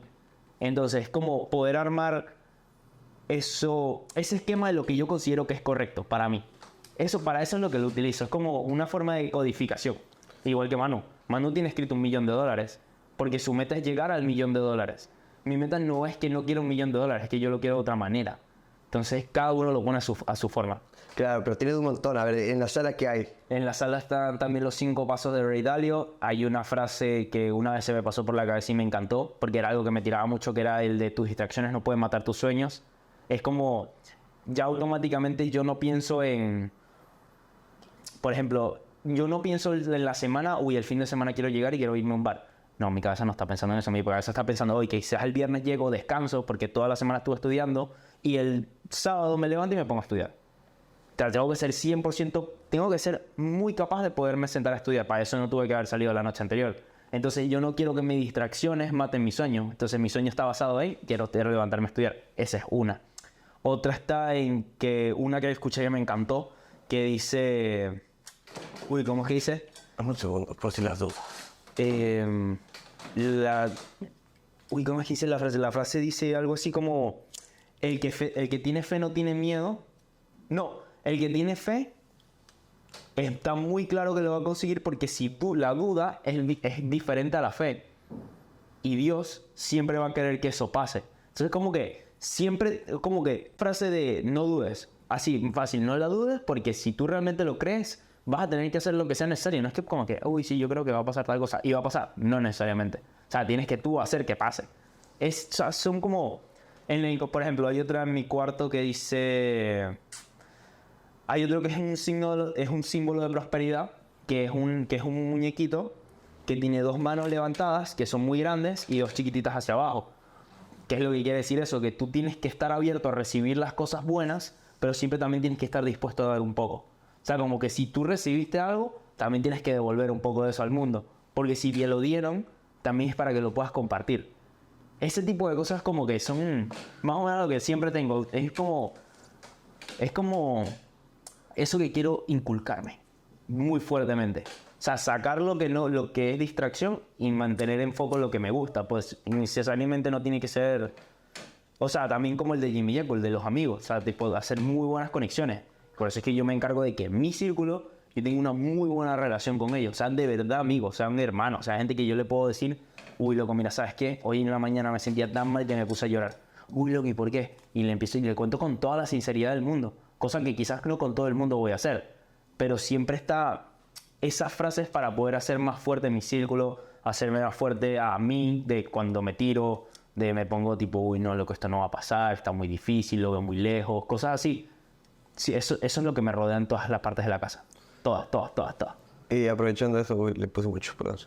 Speaker 1: Entonces, es como poder armar ese esquema de lo que yo considero que es correcto para mí. Para eso es lo que lo utilizo. Es como una forma de codificación. Igual que Manu. Manu tiene escrito $1,000,000 porque su meta es llegar al $1,000,000. Mi meta no es que no quiero $1,000,000, es que yo lo quiero de otra manera. Entonces cada uno lo pone a su forma.
Speaker 2: Claro, pero tienes un montón. A ver, ¿en la sala qué hay?
Speaker 1: En la sala están también los 5 pasos de Ray Dalio. Hay una frase que una vez se me pasó por la cabeza y me encantó, porque era algo que me tiraba mucho, que era el de tus distracciones no pueden matar tus sueños. es como, ya automáticamente yo no pienso en, por ejemplo, yo no pienso en la semana, uy, el fin de semana quiero llegar y quiero irme a un bar. No, mi cabeza no está pensando en eso, mi cabeza está pensando, hoy quizás el viernes llego, descanso, porque toda la semana estuve estudiando, y el sábado me levanto y me pongo a estudiar. O sea, tengo que ser 100%, tengo que ser muy capaz de poderme sentar a estudiar. Para eso no tuve que haber salido la noche anterior. Entonces yo no quiero que mis distracciones maten mi sueño. Entonces mi sueño está basado en, quiero levantarme a estudiar. Esa es una. Otra está en que una que escuché que me encantó, que dice... Uy, ¿cómo es que dice?
Speaker 2: Dame un segundo, por si las dudas.
Speaker 1: Uy, ¿cómo es que dice la frase? La frase dice algo así como... el que tiene fe no tiene miedo. No, el que tiene fe está muy claro que lo va a conseguir, porque si tú, la duda es diferente a la fe. Y Dios siempre va a querer que eso pase. Entonces como que siempre, como que frase de no dudes. Así, fácil, no la dudes, porque si tú realmente lo crees, vas a tener que hacer lo que sea necesario. No es que como que, uy, sí, yo creo que va a pasar tal cosa. Y va a pasar. No necesariamente. O sea, tienes que tú hacer que pase. O sea, son como... por ejemplo, hay otra en mi cuarto que dice... Hay otro que es un símbolo de prosperidad, que es un muñequito que tiene dos manos levantadas, que son muy grandes, y dos chiquititas hacia abajo. ¿Qué es lo que quiere decir eso? Que tú tienes que estar abierto a recibir las cosas buenas, pero siempre también tienes que estar dispuesto a dar un poco. O sea, como que si tú recibiste algo, también tienes que devolver un poco de eso al mundo. Porque si te lo dieron, también es para que lo puedas compartir. Ese tipo de cosas como que son más o menos lo que siempre tengo. Es como eso que quiero inculcarme muy fuertemente. O sea, sacar lo que es distracción y mantener en foco lo que me gusta. Pues necesariamente no tiene que ser... O sea, también como el de Jimmy Jekyll, el de los amigos. O sea, tipo, hacer muy buenas conexiones. Por eso es que yo me encargo de que en mi círculo yo tengo una muy buena relación con ellos. Sean de verdad amigos, sean hermanos. O sea, gente que yo le puedo decir, uy, loco, mira, ¿sabes qué? Hoy en la mañana me sentía tan mal que me puse a llorar. Uy, loco, ¿y por qué? Y le cuento con toda la sinceridad del mundo. Cosa que quizás no con todo el mundo voy a hacer. Pero siempre está esas frases para poder hacer más fuerte mi círculo, hacerme más fuerte a mí, de cuando me tiro, de me pongo tipo, uy, no, loco, esto no va a pasar, está muy difícil, lo veo muy lejos, cosas así. Sí, eso es lo que me rodea en todas las partes de la casa. Todas.
Speaker 2: Y aprovechando eso, uy, le puse mucho, perdón.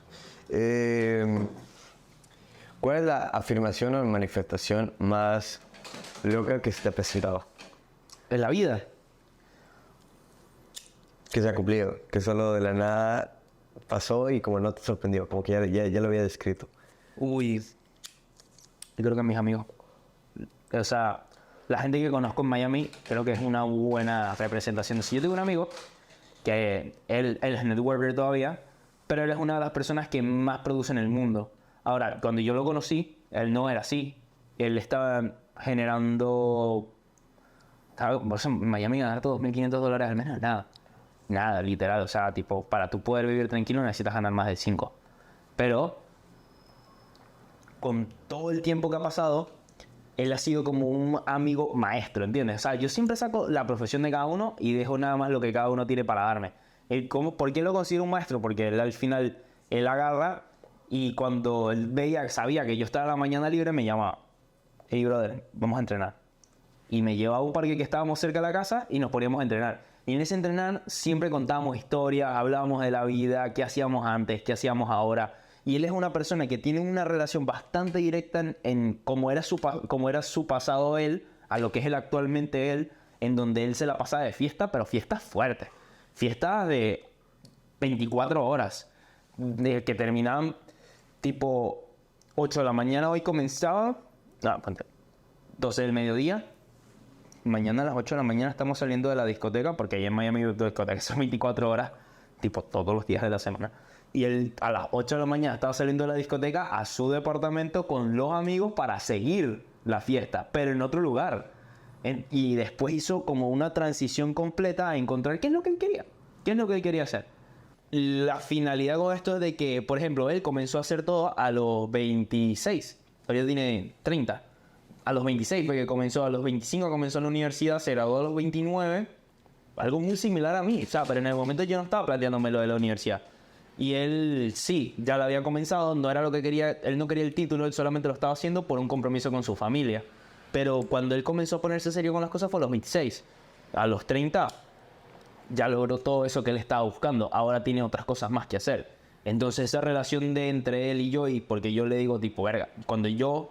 Speaker 2: ¿Cuál es la afirmación o manifestación más loca que se te ha presentado?
Speaker 1: En la vida.
Speaker 2: Que se ha cumplido, que solo de la nada pasó y como no te sorprendió, como que ya lo había descrito.
Speaker 1: Uy, yo creo que mis amigos. O sea, la gente que conozco en Miami creo que es una buena representación. Si yo tengo un amigo que él es networker todavía, pero él es una de las personas que más produce en el mundo. Ahora, cuando yo lo conocí, él no era así. Él estaba generando... en Miami ganar $2.500 al mes, nada, literal. O sea, tipo, para tú poder vivir tranquilo necesitas ganar más de 5. Pero, con todo el tiempo que ha pasado, él ha sido como un amigo maestro, ¿entiendes? O sea, yo siempre saco la profesión de cada uno y dejo nada más lo que cada uno tiene para darme. ¿Por qué lo considero un maestro? Porque él al final, él agarra y cuando él sabía que yo estaba a la mañana libre, me llamaba. Hey, brother, vamos a entrenar. Y me llevaba a un parque que estábamos cerca de la casa y nos poníamos a entrenar. Y en ese entrenar siempre contábamos historias, hablábamos de la vida, qué hacíamos antes, qué hacíamos ahora. Y él es una persona que tiene una relación bastante directa en cómo era su pasado él, a lo que es él actualmente él, en donde él se la pasaba de fiesta, pero fiestas fuertes. Fiestas de 24 horas, de que terminaban tipo 8 de la mañana, hoy comenzaba, 12 del mediodía. Mañana a las 8 de la mañana estamos saliendo de la discoteca, porque ahí en Miami las discotecas son 24 horas, tipo todos los días de la semana. Y él a las 8 de la mañana estaba saliendo de la discoteca a su departamento con los amigos para seguir la fiesta, pero en otro lugar. Y después hizo como una transición completa a encontrar qué es lo que él quería. ¿Qué es lo que él quería hacer? La finalidad con esto es de que, por ejemplo, él comenzó a hacer todo a los 26. Todavía tiene 30. A los 26, porque a los 25 comenzó en la universidad, se graduó a los 29. Algo muy similar a mí, o sea, pero en el momento yo no estaba planteándome lo de la universidad. Y él sí, ya lo había comenzado, no era lo que quería, él no quería el título, él solamente lo estaba haciendo por un compromiso con su familia. Pero cuando él comenzó a ponerse serio con las cosas fue a los 26. A los 30 ya logró todo eso que él estaba buscando. Ahora tiene otras cosas más que hacer. Entonces esa relación de entre él y yo, y porque yo le digo tipo, verga, cuando yo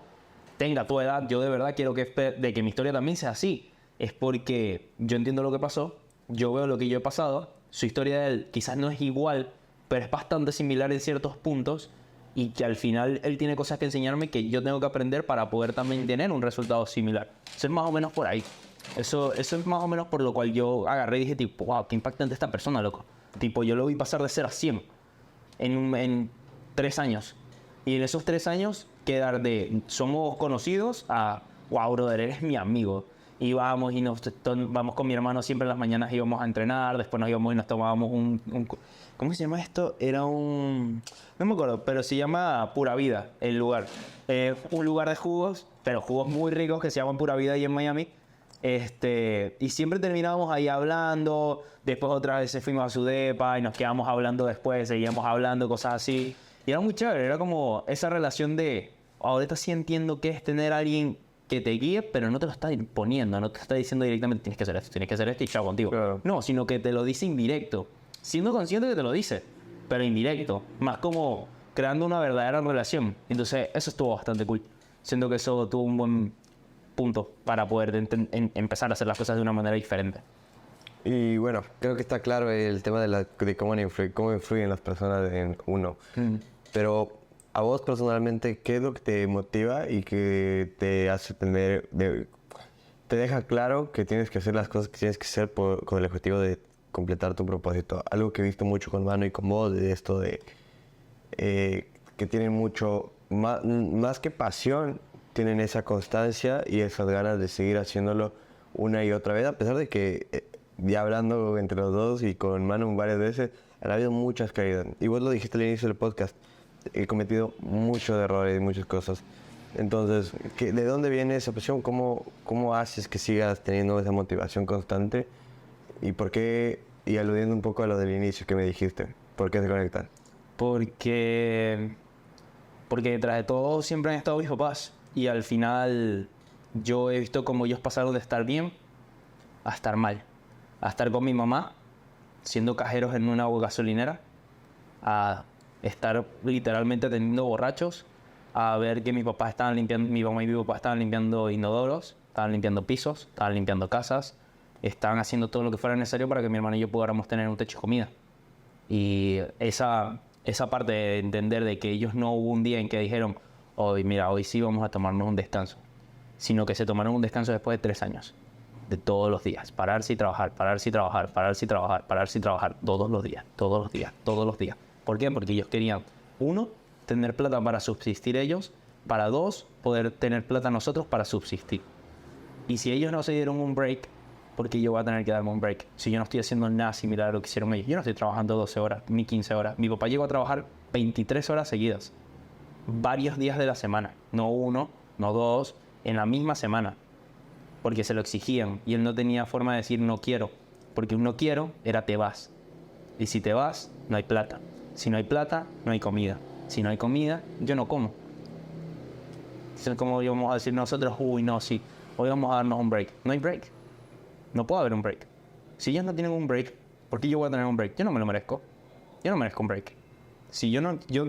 Speaker 1: tenga tu edad, yo de verdad quiero de que mi historia también sea así. Es porque yo entiendo lo que pasó, yo veo lo que yo he pasado, su historia de él quizás no es igual, pero es bastante similar en ciertos puntos, y que al final él tiene cosas que enseñarme que yo tengo que aprender para poder también tener un resultado similar. Eso es más o menos por ahí. Eso es más o menos por lo cual yo agarré y dije tipo, wow, qué impactante esta persona, loco. Tipo, yo lo vi pasar de 0 a 100 en 3 años. Y en esos 3 años quedar de somos conocidos a, wow, brother, eres mi amigo. Y vamos vamos con mi hermano siempre en las mañanas, íbamos a entrenar, después nos íbamos y nos tomábamos ¿cómo se llama esto? Era un... No me acuerdo, pero se llama Pura Vida, el lugar. Un lugar de jugos, pero jugos muy ricos que se llaman Pura Vida ahí en Miami. Y siempre terminábamos ahí hablando, después otras veces fuimos a su depa y nos quedamos hablando después, seguíamos hablando, cosas así. Y era muy chévere, era como esa relación de, ahorita sí entiendo qué es tener a alguien que te guíe, pero no te lo está imponiendo, no te está diciendo directamente tienes que hacer esto y chao contigo.
Speaker 2: Claro.
Speaker 1: No, sino que te lo dice indirecto, siendo consciente que te lo dice, pero indirecto, más como creando una verdadera relación. Entonces eso estuvo bastante cool, siento que eso tuvo un buen punto para poder empezar a hacer las cosas de una manera diferente.
Speaker 2: Y bueno, creo que está claro el tema de cómo influyen las personas en uno. Pero a vos personalmente, ¿qué es lo que te motiva y que te hace te deja claro que tienes que hacer las cosas que tienes que hacer con el objetivo de completar tu propósito? Algo que he visto mucho con Manu y con vos, de esto de que tienen mucho, más que pasión, tienen esa constancia y esas ganas de seguir haciéndolo una y otra vez, a pesar de que ya hablando entre los dos y con Manu varias veces, han habido muchas caídas. Y vos lo dijiste al inicio del podcast, he cometido muchos errores y muchas cosas. Entonces, ¿de dónde viene esa pasión? ¿Cómo haces que sigas teniendo esa motivación constante? ¿Y por qué? Y aludiendo un poco a lo del inicio que me dijiste, ¿por qué se conectan?
Speaker 1: Porque detrás de todo siempre han estado mis papás. Y al final yo he visto cómo ellos pasaron de estar bien a estar mal. A estar con mi mamá, siendo cajeros en una gasolinera, a estar literalmente atendiendo borrachos, a ver que mi mamá y mi papá estaban limpiando inodoros, estaban limpiando pisos, estaban limpiando casas, estaban haciendo todo lo que fuera necesario para que mi hermano y yo pudiéramos tener un techo y comida. Y esa parte de entender de que ellos no hubo un día en que dijeron, hoy sí vamos a tomarnos un descanso, sino que se tomaron un descanso después de 3 años. De todos los días, pararse y trabajar, pararse y trabajar, pararse y trabajar, pararse y trabajar, todos los días, todos los días, todos los días. ¿Por qué? Porque ellos querían, 1, tener plata para subsistir ellos, para 2, poder tener plata nosotros para subsistir. Y si ellos no se dieron un break, porque yo voy a tener que darme un break. Si yo no estoy haciendo nada similar a lo que hicieron ellos, yo no estoy trabajando 12 horas, ni 15 horas. Mi papá llegó a trabajar 23 horas seguidas, varios días de la semana, no 1, no 2, en la misma semana. Porque se lo exigían y él no tenía forma de decir no quiero, porque un no quiero era te vas, y si te vas no hay plata, si no hay plata no hay comida, si no hay comida yo no como. Entonces, ¿cómo íbamos a decir nosotros, uy no, sí, hoy vamos a darnos un break? No hay break, no puede haber un break. Si ellos no tienen un break, ¿por qué yo voy a tener un break? Yo no me lo merezco, yo no merezco un break. Si yo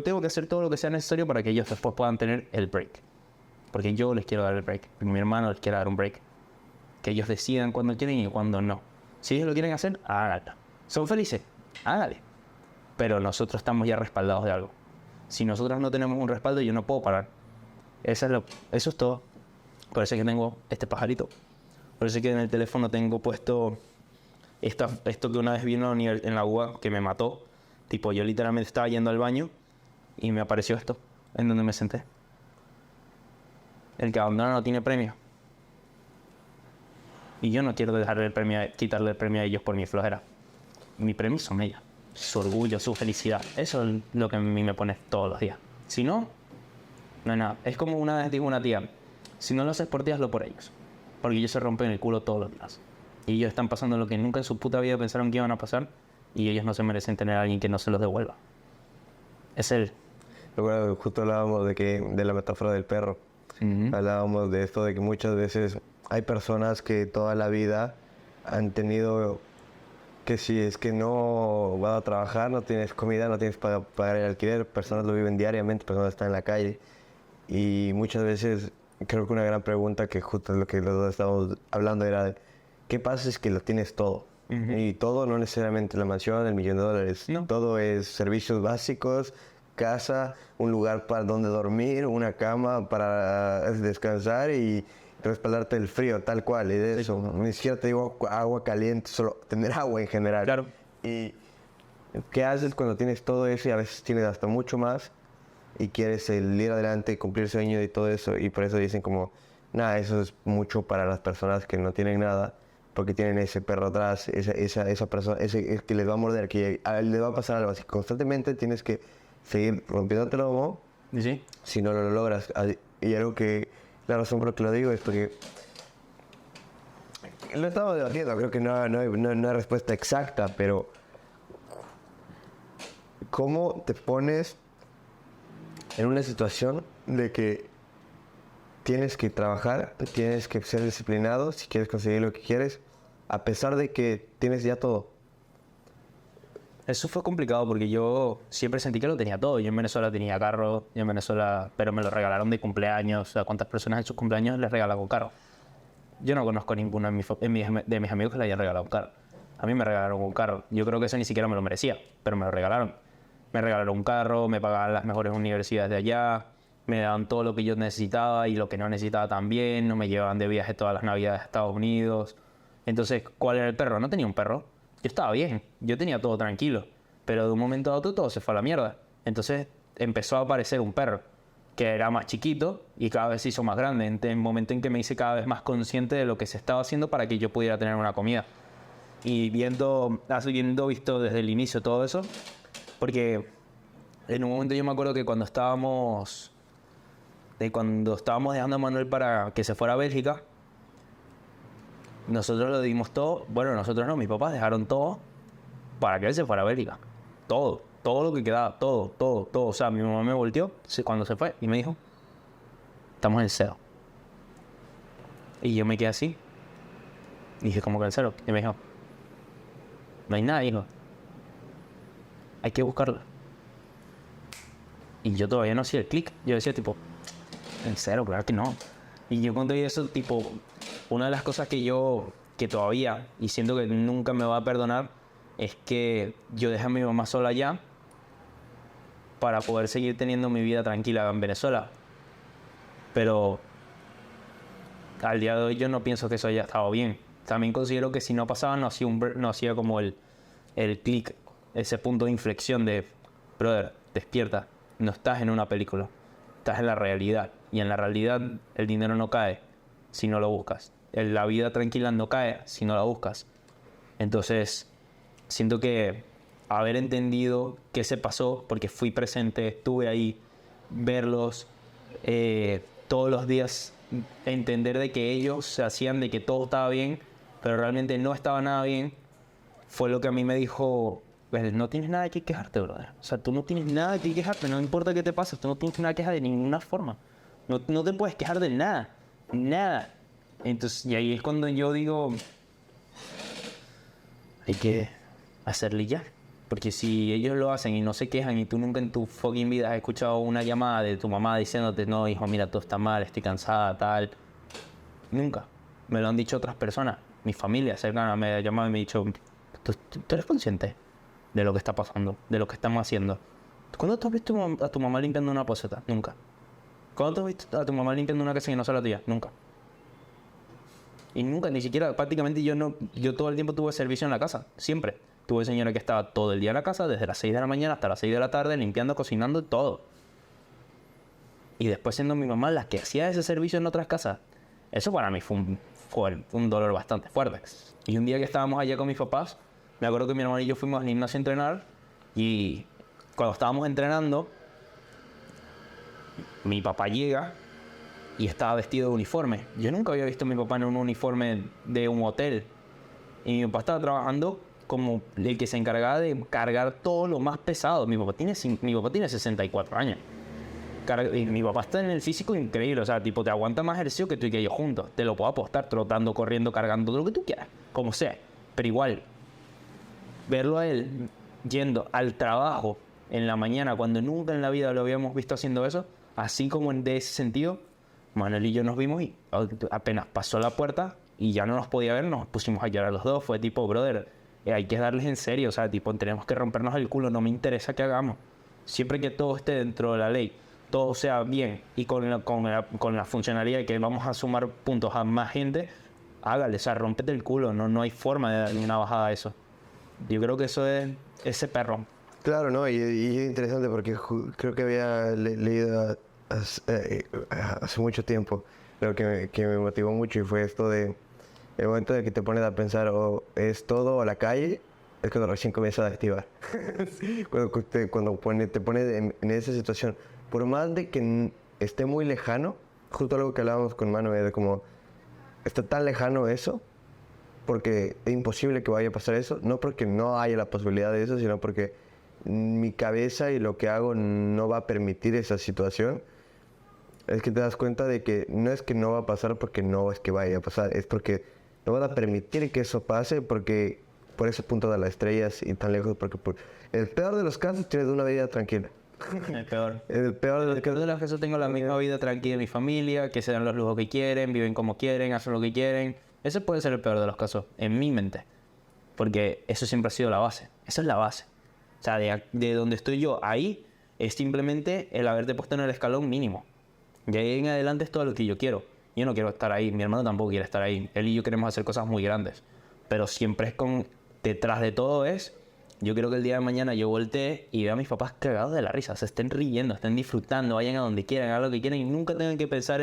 Speaker 1: tengo que hacer todo lo que sea necesario para que ellos después puedan tener el break, porque yo les quiero dar el break, porque mi hermano les quiere dar un break. Que ellos decidan cuándo quieren y cuándo no. Si ellos lo quieren hacer, háganlo. ¿Son felices? Hágale. Pero nosotros estamos ya respaldados de algo. Si nosotros no tenemos un respaldo, yo no puedo parar. Eso es todo. Por eso es que tengo este pajarito. Por eso es que en el teléfono tengo puesto esto que una vez vino en la UA, que me mató. Tipo, yo literalmente estaba yendo al baño y me apareció esto, en donde me senté. El que abandona no tiene premio. Y yo no quiero quitarle el premio a ellos por mi flojera. Mi premio son ellos. Su orgullo, su felicidad. Eso es lo que a mí me pone todos los días. Si no, no hay nada. Es como una vez dijo una tía, si no lo haces por ti, hazlo por ellos. Porque ellos se rompen el culo todos los días. Y ellos están pasando lo que nunca en su puta vida pensaron que iban a pasar. Y ellos no se merecen tener a alguien que no se los devuelva. Es él.
Speaker 2: Recuerdo que justo hablábamos de la metáfora del perro. hablábamos de esto, de que muchas veces hay personas que toda la vida han tenido que si es que no vas a trabajar, no tienes comida, no tienes para pagar el alquiler, personas lo viven diariamente, personas están en la calle. Y muchas veces creo que una gran pregunta que justo es lo que los dos estábamos hablando era, ¿qué pasa si es que lo tienes todo? Y todo no necesariamente la mansión, el $1.000.000,
Speaker 1: No.
Speaker 2: todo es servicios básicos, casa, un lugar para donde dormir, una cama para descansar y respaldarte del frío, tal cual, y de eso. Ni siquiera te digo agua caliente, solo tener agua en general.
Speaker 1: Claro.
Speaker 2: Y ¿qué haces cuando tienes todo eso y a veces tienes hasta mucho más y quieres el ir adelante, cumplir sueños y todo eso? Y por eso dicen como, nada, eso es mucho para las personas que no tienen nada, porque tienen ese perro atrás, esa persona, ese que les va a morder, que les va a pasar algo así. Constantemente tienes que seguir rompiéndote el lomo
Speaker 1: Sí.
Speaker 2: si no lo logras. Y algo que, la razón por la que lo digo es porque lo estamos debatiendo, creo que no hay respuesta exacta, pero ¿cómo te pones en una situación de que tienes que trabajar, tienes que ser disciplinado si quieres conseguir lo que quieres, a pesar de que tienes ya todo?
Speaker 1: Eso fue complicado porque yo siempre sentí que lo tenía todo. Yo en Venezuela tenía carro, pero me lo regalaron de cumpleaños. O sea, ¿cuántas personas en sus cumpleaños les regalan un carro? Yo no conozco ninguno de mis amigos que le hayan regalado un carro. A mí me regalaron un carro. Yo creo que eso ni siquiera me lo merecía, pero me lo regalaron. Me regalaron un carro, me pagaban las mejores universidades de allá, me daban todo lo que yo necesitaba y lo que no necesitaba también, no me llevaban de viaje todas las navidades a Estados Unidos. Entonces, ¿cuál era el perro? No tenía un perro. Yo estaba bien, yo tenía todo tranquilo, pero de un momento a otro todo se fue a la mierda. Entonces empezó a aparecer un perro que era más chiquito y cada vez se hizo más grande, en el momento en que me hice cada vez más consciente de lo que se estaba haciendo para que yo pudiera tener una comida. Y habiendo visto desde el inicio todo eso, porque en un momento yo me acuerdo que cuando estábamos dejando a Manuel para que se fuera a Bélgica, nosotros lo dimos todo, bueno, nosotros no, mis papás dejaron todo para que él se fuera a Bélgica. Todo lo que quedaba, todo. O sea, mi mamá me volteó cuando se fue y me dijo, estamos en cero. Y yo me quedé así. Y dije, ¿cómo que en cero? Y me dijo, no hay nada, hijo. Hay que buscarlo. Y yo todavía no hacía el clic. Yo decía, tipo, en cero, claro que no. Y yo cuando vi eso, tipo, una de las cosas que todavía, y siento que nunca me va a perdonar, es que yo dejé a mi mamá sola allá para poder seguir teniendo mi vida tranquila en Venezuela. Pero al día de hoy yo no pienso que eso haya estado bien. También considero que si no pasaba, no hacía como el clic, ese punto de inflexión de, brother, despierta, no estás en una película, estás en la realidad. Y en la realidad el dinero no cae si no lo buscas. La vida tranquila no cae si no la buscas. Entonces, siento que haber entendido qué se pasó, porque fui presente, estuve ahí, verlos todos los días, entender de que ellos se hacían de que todo estaba bien, pero realmente no estaba nada bien, fue lo que a mí me dijo, pues, no tienes nada que quejarte, brother. O sea, tú no tienes nada que quejarte, no importa qué te pase, tú no tienes una queja de ninguna forma. No te puedes quejar de nada, nada. Entonces, y ahí es cuando yo digo, hay que hacerle ya. Porque si ellos lo hacen y no se quejan y tú nunca en tu fucking vida has escuchado una llamada de tu mamá diciéndote, no, hijo, mira, todo está mal, estoy cansada, tal. Nunca. Me lo han dicho otras personas. Mi familia cercana me ha llamado y me ha dicho, ¿tú eres consciente de lo que está pasando, de lo que estamos haciendo? ¿Cuándo tú has visto a tu mamá limpiando una poseta? Nunca. ¿Cuándo tú has visto a tu mamá limpiando una casa que no sea la tuya? Nunca. Y nunca, ni siquiera, prácticamente yo todo el tiempo tuve servicio en la casa, siempre. Tuve señora que estaba todo el día en la casa, desde las 6 de la mañana hasta las 6 de la tarde, limpiando, cocinando, todo. Y después siendo mi mamá la que hacía ese servicio en otras casas. Eso para mí fue un dolor bastante fuerte. Y un día que estábamos allá con mis papás, me acuerdo que mi hermano y yo fuimos al gimnasio a entrenar. Y cuando estábamos entrenando, mi papá llega y estaba vestido de uniforme. Yo nunca había visto a mi papá en un uniforme de un hotel. Y mi papá estaba trabajando como el que se encargaba de cargar todo lo más pesado. Mi papá tiene 64 años. Y mi papá está en el físico increíble, o sea, tipo, te aguanta más ejercicio que tú y que yo juntos. Te lo puedo apostar, trotando, corriendo, cargando, lo que tú quieras, como sea. Pero igual, verlo a él yendo al trabajo en la mañana, cuando nunca en la vida lo habíamos visto haciendo eso, así como de ese sentido, Manuel y yo nos vimos y apenas pasó la puerta y ya no nos podía ver, nos pusimos a llorar los dos. Fue tipo, brother, hay que darles en serio, o sea, tipo, tenemos que rompernos el culo, no me interesa que hagamos. Siempre que todo esté dentro de la ley, todo sea bien y con la funcionalidad de que vamos a sumar puntos a más gente, hágale, o sea, rómpete el culo, no hay forma de darle una bajada a eso. Yo creo que eso es ese perro.
Speaker 2: Claro, ¿no? Y es interesante porque creo que había leído hace mucho tiempo lo que me motivó mucho y fue esto de el momento de que te pones a pensar o es todo a la calle, es cuando recién comienza a activar. Sí. Cuando te pones en esa situación, por más de que esté muy lejano, justo algo que hablábamos con Manu, de como está tan lejano eso, porque es imposible que vaya a pasar eso, no porque no haya la posibilidad de eso, sino porque mi cabeza y lo que hago no va a permitir esa situación. Es que te das cuenta de que no es que no va a pasar porque no es que vaya a pasar, es porque no van a permitir que eso pase porque por ese punto de las estrellas y tan lejos, porque en el peor de los casos tienes una vida tranquila.
Speaker 1: El peor.
Speaker 2: En el peor de los casos.
Speaker 1: De los casos tengo la misma vida tranquila en mi familia, que se dan los lujos que quieren, viven como quieren, hacen lo que quieren. Ese puede ser el peor de los casos, en mi mente. Porque eso siempre ha sido la base. Esa es la base. O sea, de donde estoy yo, ahí es simplemente el haberte puesto en el escalón mínimo. De ahí en adelante es todo lo que yo quiero. Yo no quiero estar ahí, mi hermano tampoco quiere estar ahí. Él y yo queremos hacer cosas muy grandes. Pero siempre es detrás de todo es... Yo quiero que el día de mañana yo voltee y vea a mis papás cagados de la risa. Se estén riendo, estén disfrutando, vayan a donde quieran, hagan lo que quieran y nunca tengan que pensar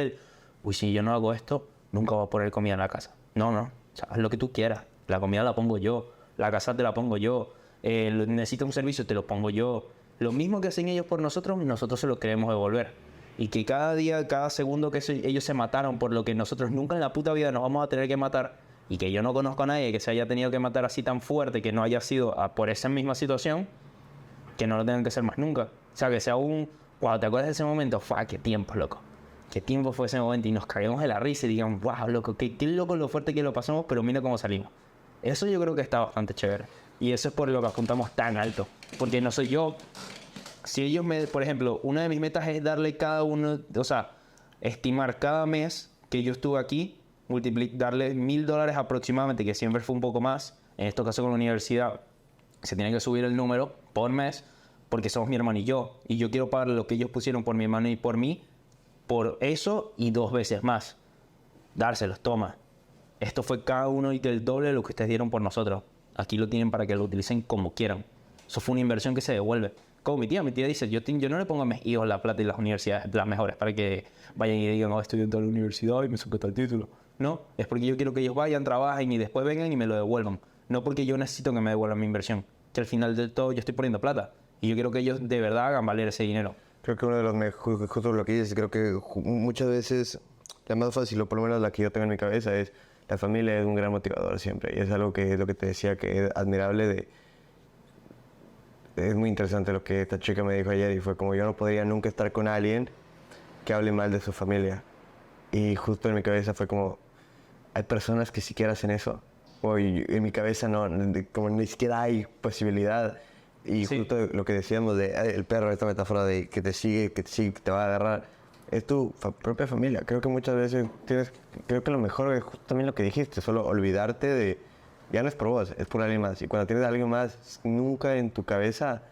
Speaker 1: uy, si yo no hago esto, nunca voy a poner comida en la casa. No. O sea, haz lo que tú quieras. La comida la pongo yo, la casa te la pongo yo, necesitas un servicio, te lo pongo yo. Lo mismo que hacen ellos por nosotros, nosotros se lo queremos devolver. Y que cada día, cada segundo que ellos se mataron por lo que nosotros nunca en la puta vida nos vamos a tener que matar, y que yo no conozco a nadie que se haya tenido que matar así tan fuerte, que no haya sido por esa misma situación, que no lo tengan que hacer más nunca. O sea, que sea cuando te acuerdas de ese momento, qué tiempo, loco. Qué tiempo fue ese momento y nos caguemos de la risa y digan, wow, loco, qué loco lo fuerte que lo pasamos, pero mira cómo salimos. Eso yo creo que está bastante chévere. Y eso es por lo que apuntamos tan alto. Porque no soy yo. Si ellos por ejemplo, una de mis metas es darle cada uno, o sea, estimar cada mes que yo estuve aquí, darle $1,000 aproximadamente, que siempre fue un poco más. En estos casos con la universidad se tiene que subir el número por mes, porque somos mi hermano y yo. Y yo quiero pagar lo que ellos pusieron por mi hermano y por mí, por eso y 2 veces más. Dárselos, toma. Esto fue cada uno y del doble de lo que ustedes dieron por nosotros. Aquí lo tienen para que lo utilicen como quieran. Eso fue una inversión que se devuelve. Como mi tía dice, yo no le pongo a mis hijos la plata y las universidades, las mejores, para que vayan y digan, estoy en toda la universidad y me saqué tal título. No, es porque yo quiero que ellos vayan, trabajen y después vengan y me lo devuelvan. No porque yo necesito que me devuelvan mi inversión. Que al final del todo yo estoy poniendo plata. Y yo quiero que ellos de verdad hagan valer ese dinero.
Speaker 2: Creo que uno de los mejores, justo lo que dices, creo que muchas veces la más fácil, o por lo menos la que yo tengo en mi cabeza, es la familia es un gran motivador siempre. Y es algo que es lo que te decía, que es admirable es muy interesante lo que esta chica me dijo ayer y fue como yo no podría nunca estar con alguien que hable mal de su familia. Y justo en mi cabeza fue como, hay personas que siquiera hacen eso. Y en mi cabeza como ni siquiera hay posibilidad. Y sí. Justo lo que decíamos de el perro, esta metáfora de que te sigue, que te va a agarrar, es tu propia familia. Creo que muchas veces creo que lo mejor es justo también lo que dijiste, solo olvidarte de, ya no es por vos, es por alguien más. Y cuando tienes a alguien más, nunca en tu cabeza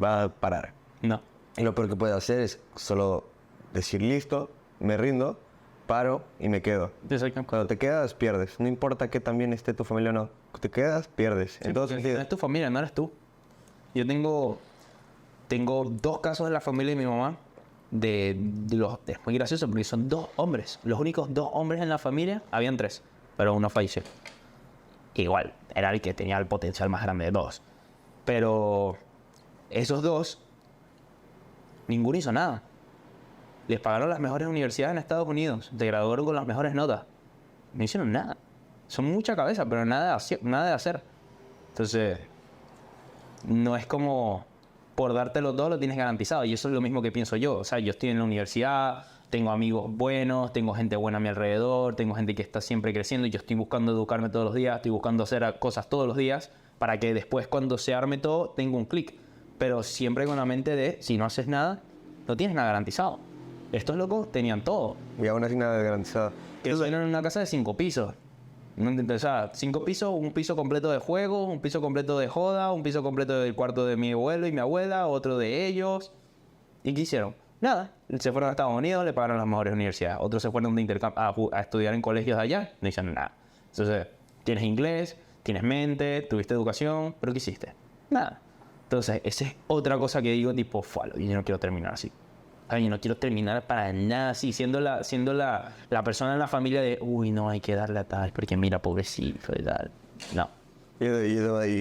Speaker 2: va a parar.
Speaker 1: No.
Speaker 2: Y lo peor que puedes hacer es solo decir, listo, me rindo, paro y me quedo. Cuando te quedas, pierdes. No importa que también esté tu familia o no. Te quedas, pierdes.
Speaker 1: Sí, en todo sentido. No es tu familia, no eres tú. Yo tengo 2 casos de la familia de mi mamá. Es muy gracioso porque son 2 hombres. Los únicos 2 hombres en la familia, habían 3, pero uno falleció. Igual, era el que tenía el potencial más grande de todos. Pero esos 2, ninguno hizo nada. Les pagaron las mejores universidades en Estados Unidos. Se graduaron con las mejores notas. No hicieron nada. Son mucha cabeza, pero nada de hacer. Entonces, no es como por dártelo todo lo tienes garantizado. Y eso es lo mismo que pienso yo. O sea, yo estoy en la universidad, tengo amigos buenos, tengo gente buena a mi alrededor, tengo gente que está siempre creciendo y yo estoy buscando educarme todos los días, estoy buscando hacer cosas todos los días para que después cuando se arme todo tenga un clic. Pero siempre con la mente de, si no haces nada, no tienes nada garantizado. Estos locos tenían todo.
Speaker 2: Y aún así nada garantizado.
Speaker 1: Que eran en una casa de 5 pisos. No entiendo, o sea, 5 pisos, un piso completo de juegos, un piso completo de joda, un piso completo del cuarto de mi abuelo y mi abuela, otro de ellos. ¿Y qué hicieron? Nada. Se fueron a Estados Unidos, le pagaron las mejores universidades. Otros se fueron de intercambio a estudiar en colegios de allá, no hicieron nada. Entonces, tienes inglés, tienes mente, tuviste educación, pero ¿qué hiciste? Nada. Entonces, esa es otra cosa que digo, tipo, fualo, yo no quiero terminar así. Ay, yo no quiero terminar para nada así, siendo la persona en la familia de, uy, no, hay que darle a tal, porque mira, pobrecito y tal. No.
Speaker 2: Y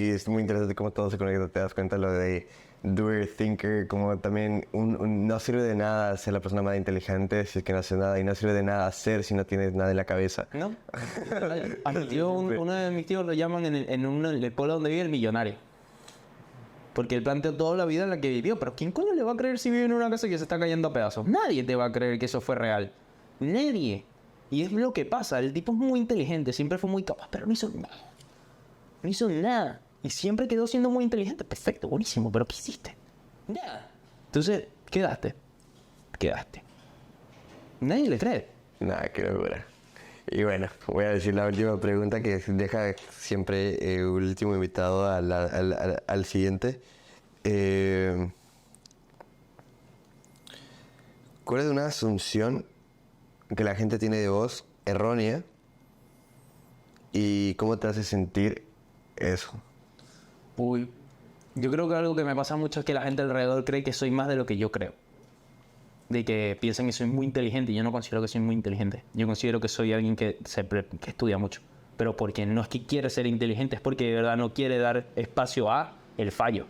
Speaker 2: es muy interesante cómo todo se conecta, te das cuenta lo de doer thinker, como también no sirve de nada ser la persona más inteligente si es que no hace nada, y no sirve de nada hacer si no tienes nada en la cabeza.
Speaker 1: ¿No? A mi tío, uno de mis tíos lo llaman en el pueblo donde vive el millonario. Porque él planteó toda la vida en la que vivió. Pero ¿quién coño le va a creer si vive en una casa que se está cayendo a pedazos? Nadie te va a creer que eso fue real. Nadie. Y es lo que pasa. El tipo es muy inteligente, siempre fue muy capaz, pero no hizo nada. No hizo nada. Y siempre quedó siendo muy inteligente. Perfecto, buenísimo. ¿Pero qué hiciste? Nada. Entonces, quedaste. Nadie le cree.
Speaker 2: Nada, qué locura. Y bueno, voy a decir la última pregunta que deja siempre el último invitado al siguiente. ¿Cuál es una asunción que la gente tiene de vos errónea y cómo te hace sentir eso?
Speaker 1: Uy. Yo creo que algo que me pasa mucho es que la gente alrededor cree que soy más de lo que yo creo. De que piensan que soy muy inteligente y yo no considero que soy muy inteligente. Yo considero que soy alguien que estudia mucho. Pero porque no es que quiere ser inteligente, es porque de verdad no quiere dar espacio a el fallo.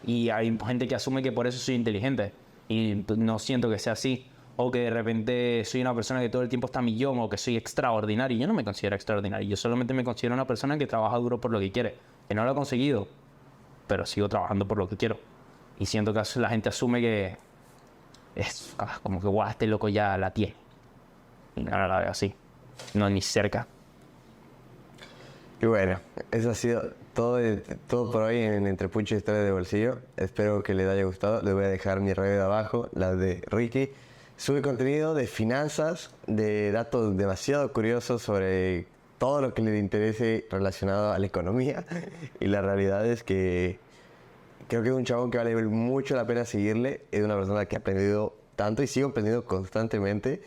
Speaker 1: Y hay gente que asume que por eso soy inteligente. Y no siento que sea así. O que de repente soy una persona que todo el tiempo está a millón o que soy extraordinario. Yo no me considero extraordinario. Yo solamente me considero una persona que trabaja duro por lo que quiere. Que no lo ha conseguido, pero sigo trabajando por lo que quiero. Y siento que la gente asume que es como que, guau, este loco ya la tiene. Y no la veo así. No, ni cerca.
Speaker 2: Y bueno, eso ha sido todo por hoy en Entre Pucho y Historia de Bolsillo. Espero que les haya gustado. Les voy a dejar mi red de abajo, la de Ricky. Sube contenido de finanzas, de datos demasiado curiosos sobre todo lo que les interese relacionado a la economía. Y la realidad es que creo que es un chabón que vale mucho la pena seguirle. Es una persona que ha aprendido tanto y sigo aprendiendo constantemente.